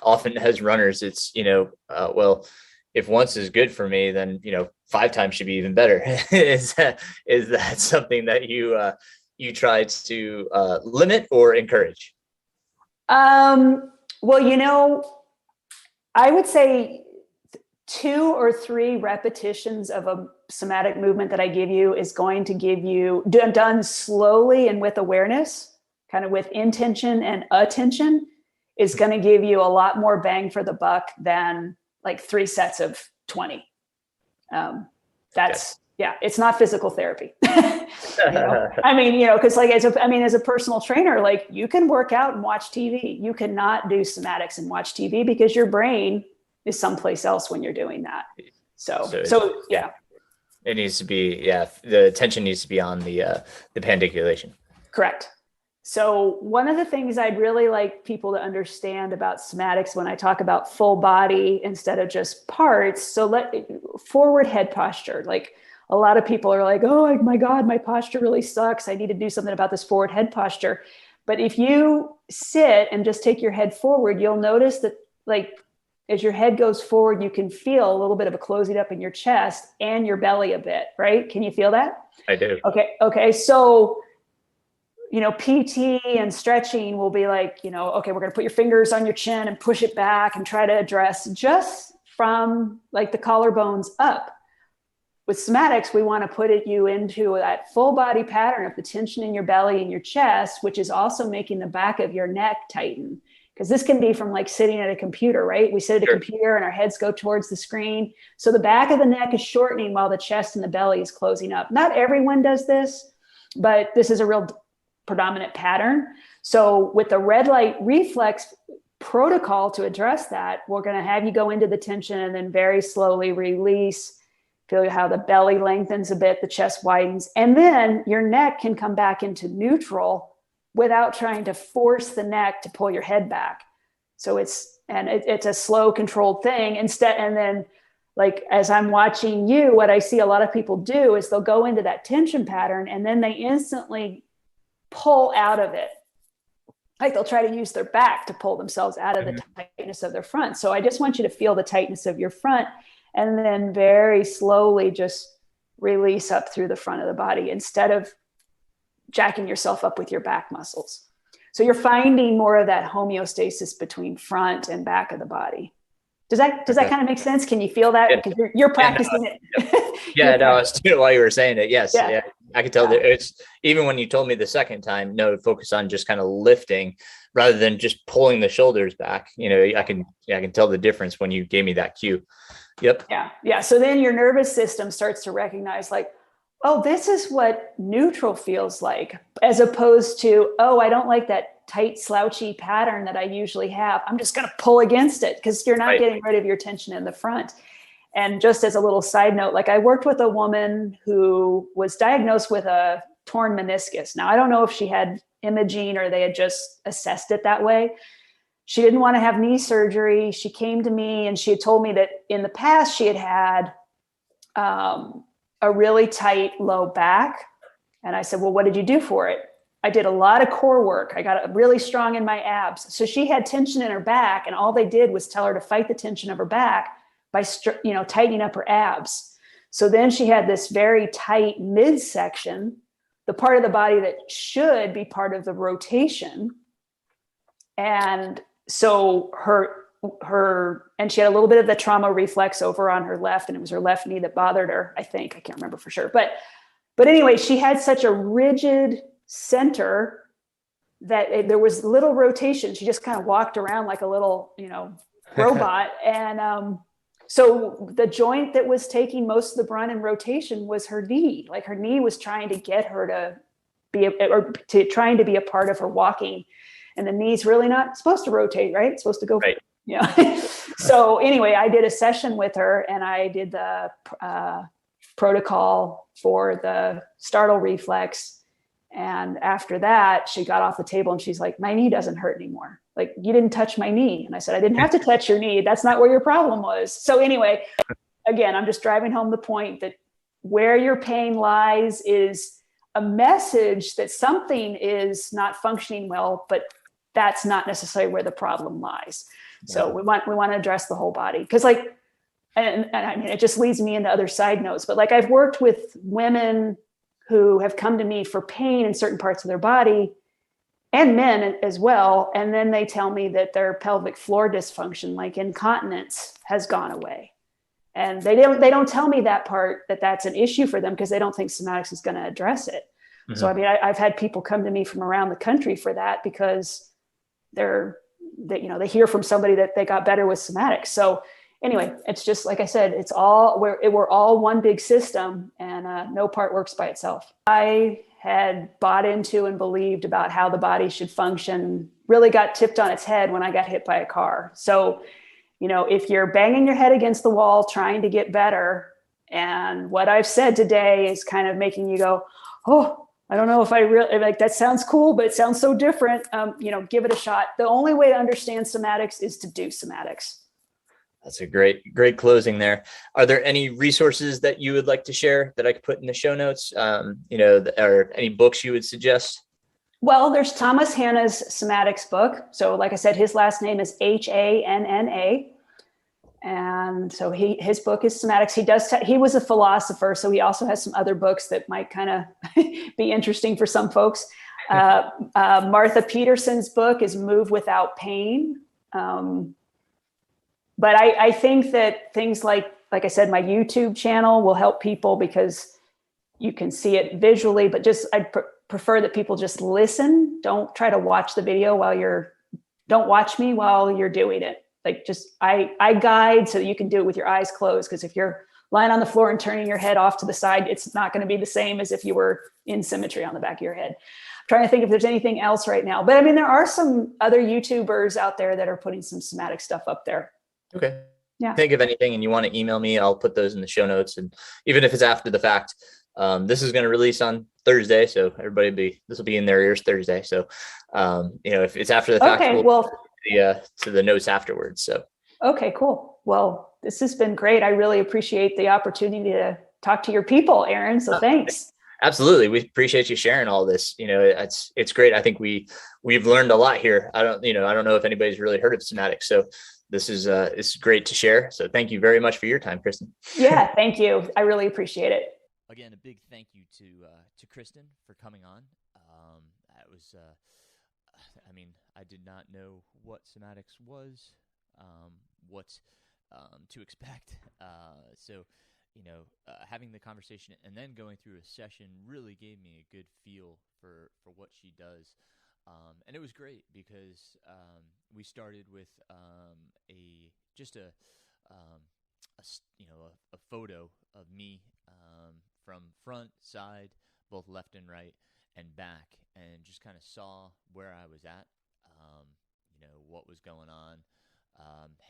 often as runners, it's, well, if once is good for me, then, 5 times should be even better. Is that something that you try to limit or encourage? Well, I would say 2 or 3 repetitions of a somatic movement that I give you is going to give you, done slowly and with awareness, kind of with intention and attention, is going to give you a lot more bang for the buck than like 3 sets of 20. It's not physical therapy. Because like as a personal trainer, like you can work out and watch TV. You cannot do somatics and watch TV because your brain is someplace else when you're doing that. So it needs to be, the attention needs to be on the pandiculation. Correct. So one of the things I'd really like people to understand about somatics when I talk about full body instead of just parts. So forward head posture, like a lot of people are like, oh my God, my posture really sucks. I need to do something about this forward head posture. But if you sit and just take your head forward, you'll notice that like as your head goes forward, you can feel a little bit of a closing up in your chest and your belly a bit, right? Can you feel that? I do. Okay. So, PT and stretching will be like, okay, we're going to put your fingers on your chin and push it back and try to address just from like the collarbones up. With somatics, we want to put you into that full body pattern of the tension in your belly and your chest, which is also making the back of your neck tighten. Because this can be from like sitting at a computer, right? We sit at a computer and our heads go towards the screen. So the back of the neck is shortening while the chest and the belly is closing up. Not everyone does this, but this is a real predominant pattern. So with the red light reflex protocol to address that, we're going to have you go into the tension and then very slowly release. Feel how the belly lengthens a bit, the chest widens, and then your neck can come back into neutral without trying to force the neck to pull your head back. So it's a slow, controlled thing. And then like, as I'm watching you, what I see a lot of people do is they'll go into that tension pattern and then they instantly pull out of it. Like they'll try to use their back to pull themselves out of the tightness of their front. So I just want you to feel the tightness of your front and then very slowly just release up through the front of the body instead of jacking yourself up with your back muscles. So you're finding more of that homeostasis between front and back of the body. Does that kind of make sense? Can you feel that? Because you're practicing it. I was doing it while you were saying it. Yes. Yeah. I could tell that it's, even when you told me the second time, no, focus on just kind of lifting rather than just pulling the shoulders back. I can tell the difference when you gave me that cue. Yep. Yeah. So then your nervous system starts to recognize like, oh, this is what neutral feels like, as opposed to, oh, I don't like that tight, slouchy pattern that I usually have. I'm just going to pull against it because you're not getting rid of your tension in the front. And just as a little side note, like I worked with a woman who was diagnosed with a torn meniscus. Now, I don't know if she had imaging or they had just assessed it that way. She didn't want to have knee surgery. She came to me and she had told me that in the past she had a really tight low back. And I said, well, what did you do for it? I did a lot of core work. I got really strong in my abs. So she had tension in her back and all they did was tell her to fight the tension of her back by, tightening up her abs. So then she had this very tight midsection, the part of the body that should be part of the rotation. And so and she had a little bit of the trauma reflex over on her left, and it was her left knee that bothered her, I think. I can't remember for sure. But anyway, she had such a rigid center that there was little rotation. She just kind of walked around like a little, robot. And so the joint that was taking most of the brunt and rotation was her knee. Like her knee was trying to get her to trying to be a part of her walking. And the knee's really not supposed to rotate, right? It's supposed to go. Right. Yeah. So anyway, I did a session with her and I did the protocol for the startle reflex. And after that, she got off the table and she's like, my knee doesn't hurt anymore. Like, you didn't touch my knee. And I said, I didn't have to touch your knee. That's not where your problem was. So anyway, again, I'm just driving home the point that where your pain lies is a message that something is not functioning well, but that's not necessarily where the problem lies. So we want to address the whole body. Because and I mean, it just leads me into other side notes, but like I've worked with women who have come to me for pain in certain parts of their body and men as well. And then they tell me that their pelvic floor dysfunction, like incontinence, has gone away. And they don't tell me that part, that's an issue for them because they don't think somatics is going to address it. Mm-hmm. So, I mean, I've had people come to me from around the country for that because they're that, they hear from somebody that they got better with somatics. So anyway, it's just, like I said, we're all one big system, and no part works by itself. I had bought into and believed about how the body should function, really got tipped on its head when I got hit by a car. So, if you're banging your head against the wall, trying to get better, and what I've said today is kind of making you go, oh, I don't know if I really like that. Sounds cool, but it sounds so different. Give it a shot. The only way to understand somatics is to do somatics. That's a great closing there. Are there any resources that you would like to share that I could put in the show notes? Or any books you would suggest? Well, there's Thomas Hanna's somatics book. So like I said, his last name is Hanna. And so his book is somatics. He was a philosopher, so he also has some other books that might kind of be interesting for some folks. Martha Peterson's book is Move Without Pain. But I think that things like I said, my YouTube channel will help people because you can see it visually, but I prefer that people just listen. Don't try to watch the video don't watch me while you're doing it. Like I guide so that you can do it with your eyes closed. Because if you're lying on the floor and turning your head off to the side, it's not going to be the same as if you were in symmetry on the back of your head. I'm trying to think if there's anything else right now, but I mean, there are some other YouTubers out there that are putting some somatic stuff up there. Okay. Yeah. Think of anything and you want to email me, I'll put those in the show notes. And even if it's after the fact, this is going to release on Thursday. So this will be in their ears Thursday. So, if it's after the fact, to the notes afterwards. So, okay, cool. Well, this has been great. I really appreciate the opportunity to talk to your people, Aaron. So thanks. Absolutely. We appreciate you sharing all this. It's great. I think we've learned a lot here. I don't know if anybody's really heard of somatics. So this is great to share. So thank you very much for your time, Kristin. Yeah, thank you. I really appreciate it. Again, a big thank you to Kristin for coming on. That was, I did not know what somatics was, what to expect. Having the conversation and then going through a session really gave me a good feel for what she does. And it was great because we started with a photo of me from front, side, both left and right, and back, and just kind of saw where I was at, what was going on,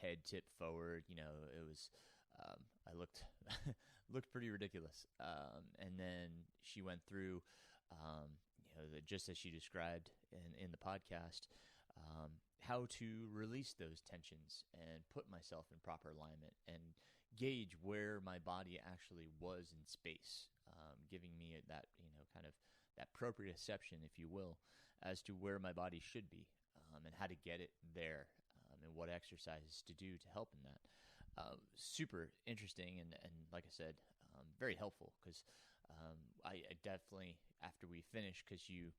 head tipped forward. It was I looked looked pretty ridiculous. And then she went through, just as she described in the podcast, how to release those tensions and put myself in proper alignment and gauge where my body actually was in space, giving me that, kind of that proprioception, if you will, as to where my body should be, and how to get it there, and what exercises to do to help in that. Super interesting and like I said, very helpful because I definitely, after we finished, because you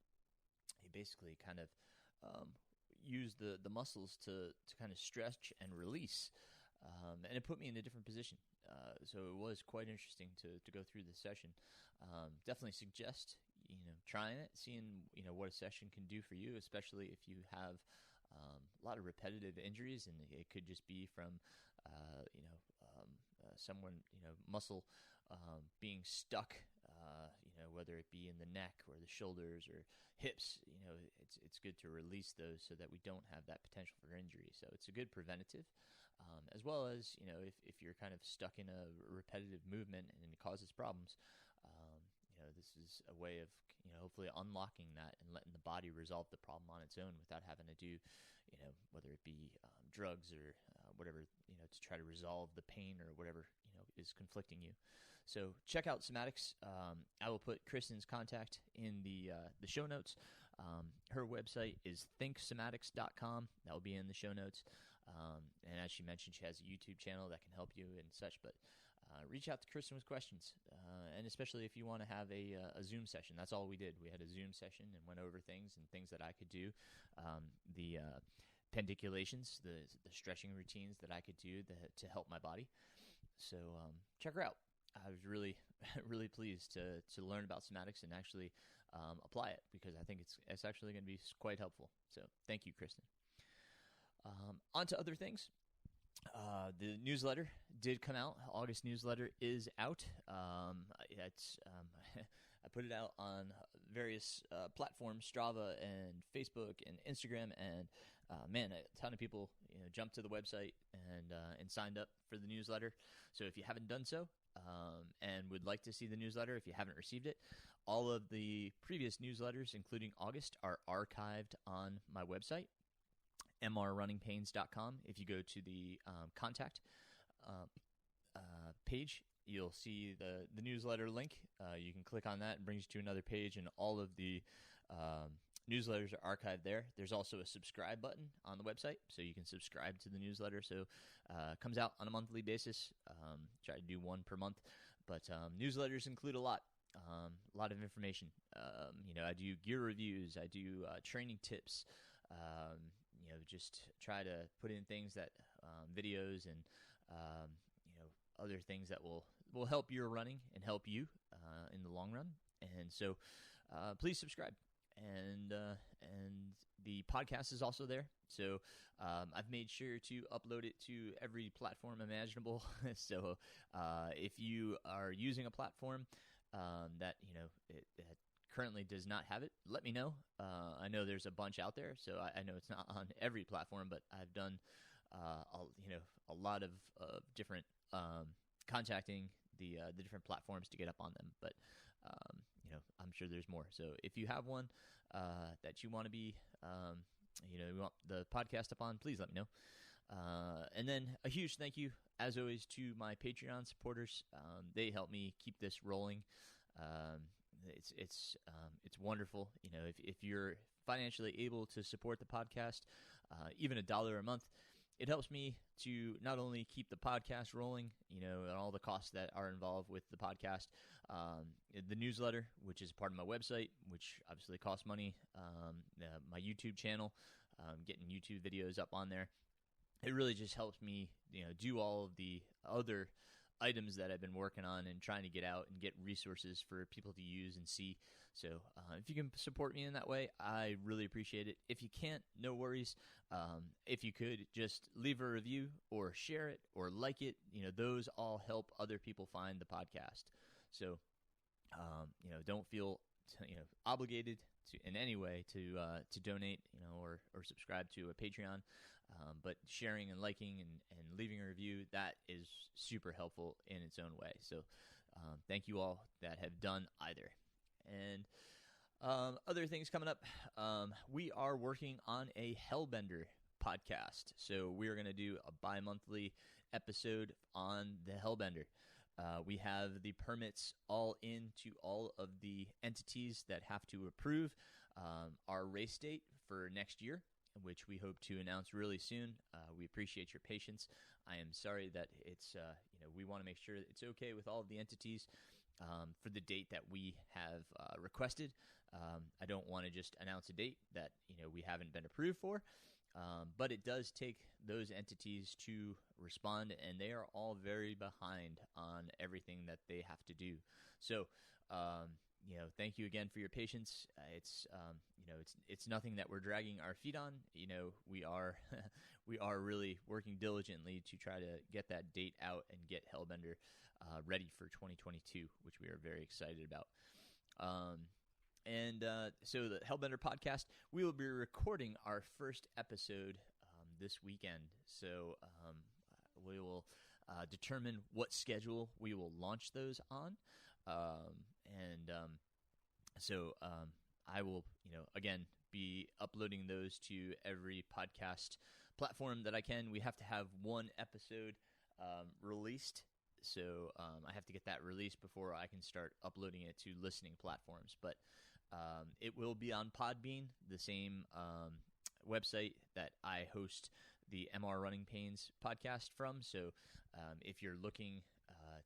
basically kind of use the muscles to kind of stretch and release, and it put me in a different position. So it was quite interesting to go through this session. Definitely suggest trying it, seeing what a session can do for you, especially if you have a lot of repetitive injuries, and it could just be from someone muscle being stuck, whether it be in the neck or the shoulders or hips. It's good to release those so that we don't have that potential for injury. So it's a good preventative, as well as if you're kind of stuck in a repetitive movement and it causes problems. This is a way of hopefully unlocking that and letting the body resolve the problem on its own without having to do whether it be drugs or whatever, to try to resolve the pain or whatever is conflicting you. So check out somatics. I will put Kristin's contact in the show notes. Her website is thinksomatics.com. That will be in the show notes. And as she mentioned, she has a YouTube channel that can help you and such. But reach out to Kristin with questions, and especially if you want to have a Zoom session. That's all we did. We had a Zoom session and went over things that I could do. The Pandications, the stretching routines that I could do to help my body. So check her out. I was really, really pleased to learn about somatics and actually apply it, because I think it's actually going to be quite helpful. So thank you, Kristin. On to other things. The newsletter did come out. August newsletter is out. I put it out on various platforms, Strava and Facebook and Instagram, and man, a ton of people jumped to the website and signed up for the newsletter. So if you haven't done so and would like to see the newsletter, if you haven't received it, all of the previous newsletters, including August, are archived on my website, mrrunningpains.com. If you go to the contact page, you'll see the newsletter link. You can click on that. It brings you to another page, and all of the newsletters are archived there. There's also a subscribe button on the website, so you can subscribe to the newsletter. So it comes out on a monthly basis. Try to do one per month, but newsletters include a lot of information. I do gear reviews. I do training tips. Just try to put in things that videos and other things that will help your running and help you in the long run. And so please subscribe. And the podcast is also there. So I've made sure to upload it to every platform imaginable. So if you are using a platform that it currently does not have it, let me know. I know there's a bunch out there, so I know it's not on every platform, but I've done a lot of different contacting the different platforms to get up on them. But I'm sure there's more. So if you have one that you want to be you want the podcast up on, please let me know. And then a huge thank you, as always, to my Patreon supporters. They help me keep this rolling. It's wonderful. If you're financially able to support the podcast, even $1 a month, it helps me to not only keep the podcast rolling, and all the costs that are involved with the podcast, the newsletter, which is part of my website, which obviously costs money, my YouTube channel, getting YouTube videos up on there. It really just helps me, do all of the other items that I've been working on and trying to get out and get resources for people to use and see. So if you can support me in that way, I really appreciate it. If you can't, no worries. If you could just leave a review or share it or like it, those all help other people find the podcast. So, don't feel obligated in any way to donate, or subscribe to a Patreon. But sharing and liking and leaving a review, that is super helpful in its own way. So thank you all that have done either. And other things coming up, we are working on a Hellbender podcast. So we are going to do a bi-monthly episode on the Hellbender. We have the permits all into all of the entities that have to approve our race date for next year, which we hope to announce really soon. We appreciate your patience. I am sorry that it's, we want to make sure that it's okay with all of the entities for the date that we have requested. I don't want to just announce a date that, we haven't been approved for, but it does take those entities to respond, and they are all very behind on everything that they have to do. So, thank you again for your patience. It's nothing that we're dragging our feet on. We are we are really working diligently to try to get that date out and get Hellbender ready for 2022, which we are very excited about. So the Hellbender podcast, we will be recording our first episode this weekend. So we will determine what schedule we will launch those on. So I will, again, be uploading those to every podcast platform that I can. We have to have one episode released. So I have to get that released before I can start uploading it to listening platforms. But it will be on Podbean, the same website that I host the MR Runningpains podcast from. So if you're looking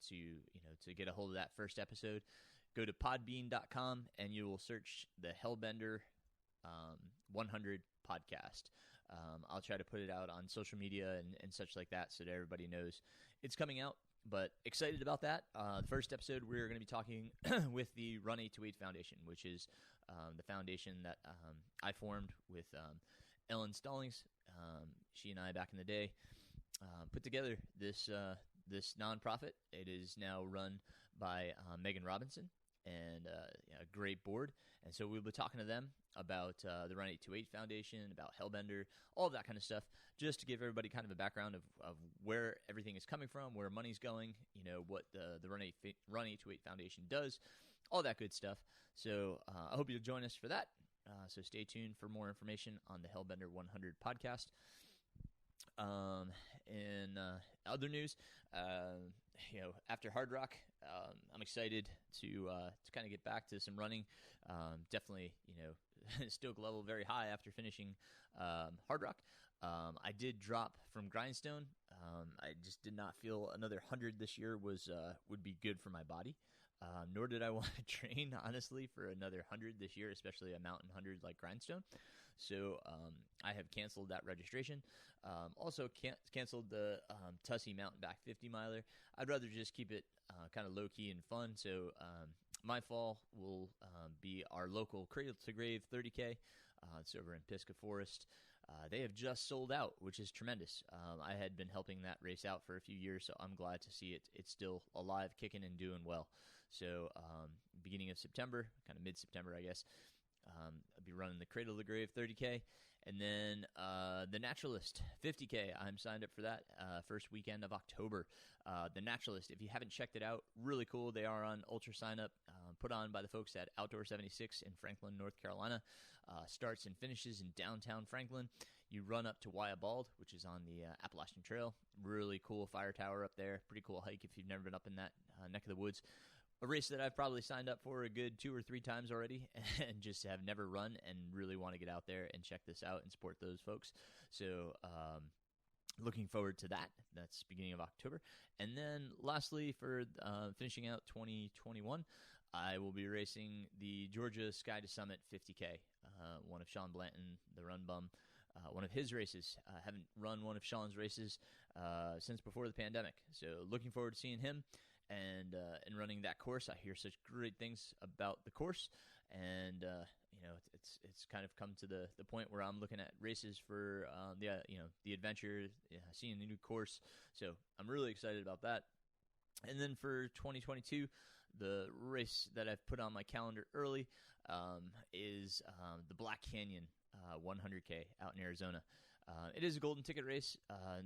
to get a hold of that first episode, go to podbean.com and you will search the Hellbender 100 podcast. I'll try to put it out on social media and such like that so that everybody knows it's coming out. But excited about that. The first episode, we're going to be talking with the Run 8 to 8 Foundation, which is the foundation that I formed with Ellen Stallings, she and I back in the day put together this nonprofit. It is now run by Megan Robinson and a great board. And so we'll be talking to them about the Run 828 Foundation, about Hellbender, all of that kind of stuff, just to give everybody kind of a background of where everything is coming from, where money's going, what the Run 828 Foundation does, all that good stuff. So I hope you'll join us for that. So stay tuned for more information on the Hellbender 100 podcast. In other news, after Hard Rock, I'm excited to kind of get back to some running. Definitely, stoke level very high after finishing Hard Rock. I did drop from Grindstone. I just did not feel another 100 this year would be good for my body. Nor did I want to train, honestly, for another 100 this year, especially a mountain 100 like Grindstone. So I have canceled that registration. Also canceled the Tussey Mountain Back 50 miler. I'd rather just keep it kind of low-key and fun. So my fall will be our local Cradle to Grave 30K. It's over in Pisgah Forest. They have just sold out, which is tremendous. I had been helping that race out for a few years, so I'm glad to see it's still alive, kicking, and doing well. So beginning of September, kind of mid-September, I guess, I'll be running the Cradle to Grave 30K. And then the Naturalist 50K, I'm signed up for that first weekend of October. The Naturalist, if you haven't checked it out, really cool. They are on Ultra Sign Up, put on by the folks at Outdoor 76 in Franklin, North Carolina. Starts and finishes in downtown Franklin. You run up to Wya Bald, which is on the Appalachian Trail. Really cool fire tower up there. Pretty cool hike if you've never been up in that neck of the woods. A race that I've probably signed up for a good 2 or 3 times already and just have never run and really want to get out there and check this out and support those folks. So looking forward to that. That's beginning of October. And then lastly, for finishing out 2021, I will be racing the Georgia Sky to Summit 50K, one of Sean Blanton, the Run Bum, one of his races. I haven't run one of Sean's races since before the pandemic. So looking forward to seeing him and running that course. I hear such great things about the course, and it's kind of come to the point where I'm looking at races for the adventure, seeing the new course. So I'm really excited about that. And then for 2022, the race that I've put on my calendar early is the Black Canyon 100K out in Arizona. It is a golden ticket race,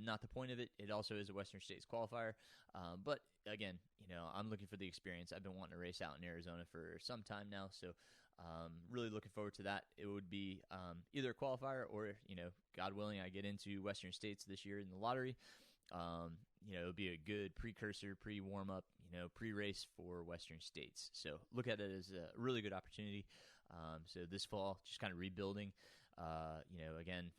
not the point of it. It also is a Western States qualifier. But again, I'm looking for the experience. I've been wanting to race out in Arizona for some time now, so really looking forward to that. It would be either a qualifier or, God willing, I get into Western States this year in the lottery. It would be a good precursor, pre-warm-up, pre-race for Western States. So look at it as a really good opportunity. So this fall, just kind of rebuilding. Again,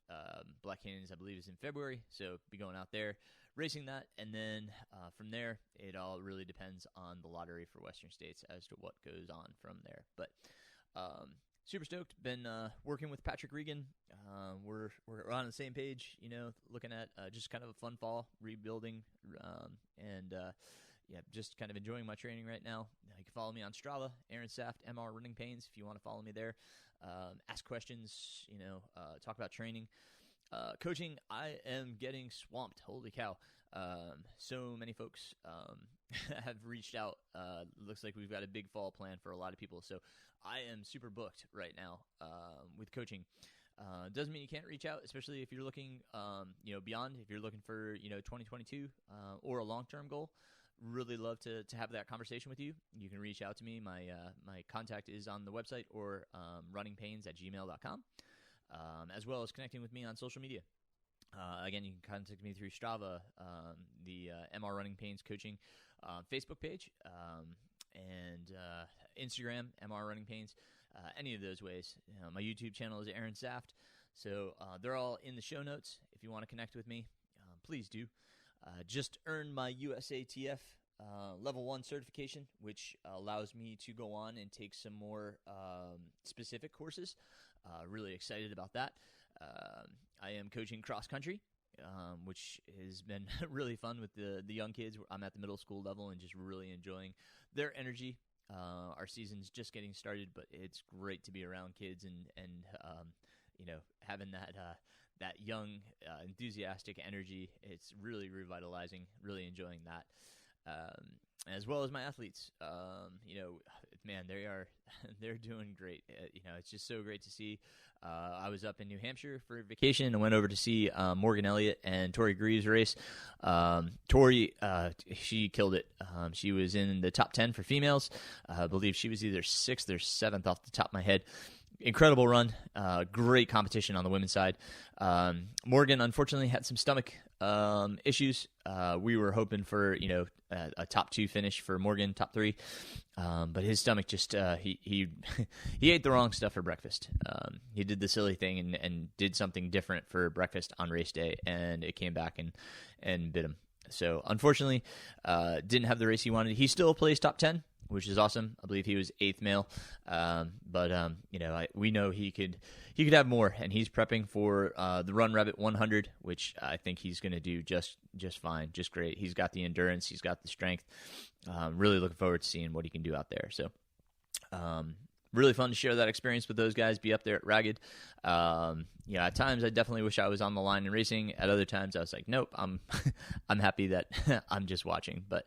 Black Canyons, I believe, is in February, so be going out there, racing that, and then from there, it all really depends on the lottery for Western States as to what goes on from there. But super stoked. Been working with Patrick Regan. We're on the same page, looking at just kind of a fun fall, rebuilding, and just kind of enjoying my training right now. You can follow me on Strava, Aaron Saft, MR Runningpains, if you want to follow me there. Ask questions, talk about training. Coaching, I am getting swamped. Holy cow. So many folks have reached out. Looks like we've got a big fall plan for a lot of people. So I am super booked right now with coaching. Doesn't mean you can't reach out, especially if you're looking, beyond, if you're looking for, 2022 or a long-term goal. Really love to have that conversation with you. You can reach out to me. My contact is on the website or runningpains@gmail.com, as well as connecting with me on social media. Again, you can contact me through Strava, the MR Running Pains Coaching Facebook page, and Instagram, MR Running Pains, any of those ways. My YouTube channel is Aaron Saft. So they're all in the show notes. If you want to connect with me, please do. Just earned my USATF level 1 certification, which allows me to go on and take some more specific courses. Really excited about that. I am coaching cross country, which has been really fun with the young kids. I'm at the middle school level and just really enjoying their energy. Our season's just getting started, but it's great to be around kids and having that young, enthusiastic energy. It's really revitalizing, really enjoying that. As well as my athletes, man, they're doing great. It's just so great to see. I was up in New Hampshire for vacation and went over to see Morgan Elliott and Tori Greaves race. Tori, she killed it. She was in the top 10 for females. I believe she was either 6th or 7th off the top of my head. Incredible run, great competition on the women's side. Morgan unfortunately had some stomach issues. We were hoping for a top 2 finish for Morgan, top 3, but his stomach just he ate the wrong stuff for breakfast. He did the silly thing and did something different for breakfast on race day, and it came back and bit him. So unfortunately, didn't have the race he wanted. He still plays top 10. Which is awesome. I believe he was 8th male, but we know he could have more, and he's prepping for the Run Rabbit 100, which I think he's going to do just fine, just great. He's got the endurance, he's got the strength. Really looking forward to seeing what he can do out there. So, really fun to share that experience with those guys. Be up there at Ragged. At times I definitely wish I was on the line and racing. At other times I was like, nope, I'm happy that I'm just watching. But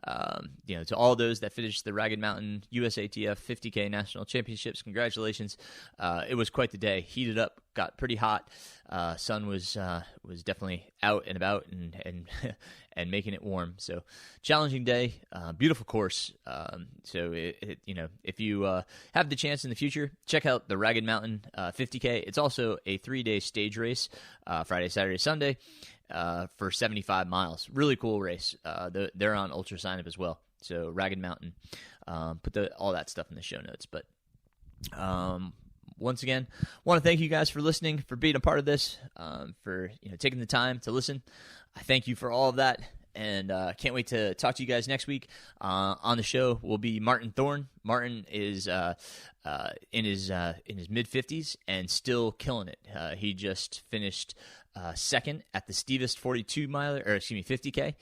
to all those that finished the Ragged Mountain USATF 50K National Championships, congratulations. It was quite the day. Heated up, got pretty hot. Sun was definitely out and about and and making it warm. So challenging day, beautiful course. So if you have the chance in the future, check out the Ragged Mountain 50K. It's also a 3-day stage race, Friday, Saturday, Sunday, for 75 miles. Really cool race. They're on Ultra Sign Up as well. So Ragged Mountain. Put all that stuff in the show notes. But once again, want to thank you guys for listening, for being a part of this, for taking the time to listen. I thank you for all of that, and can't wait to talk to you guys next week. On the show will be Martin Thorne. Martin is in his mid-50s and still killing it. He just finished second at the steepest 50K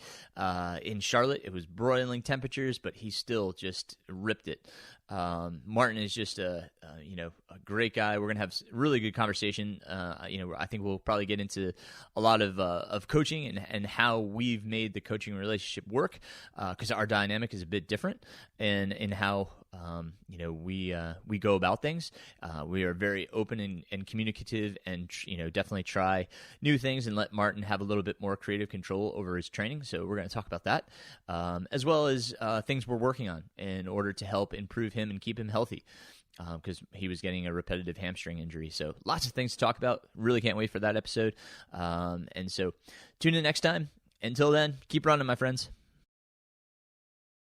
in Charlotte. It was broiling temperatures, but he still just ripped it. Martin is just a great guy. We're gonna have a really good conversation. I think we'll probably get into a lot of coaching and how we've made the coaching relationship work, because our dynamic is a bit different in how we go about things. We are very open and communicative, and definitely try new things and let Martin have a little bit more creative control over his training. So we're going to talk about that, as well as things we're working on in order to help improve him and keep him healthy, because he was getting a repetitive hamstring injury. So lots of things to talk about. Really can't wait for that episode. And so tune in next time. Until then, keep running, my friends.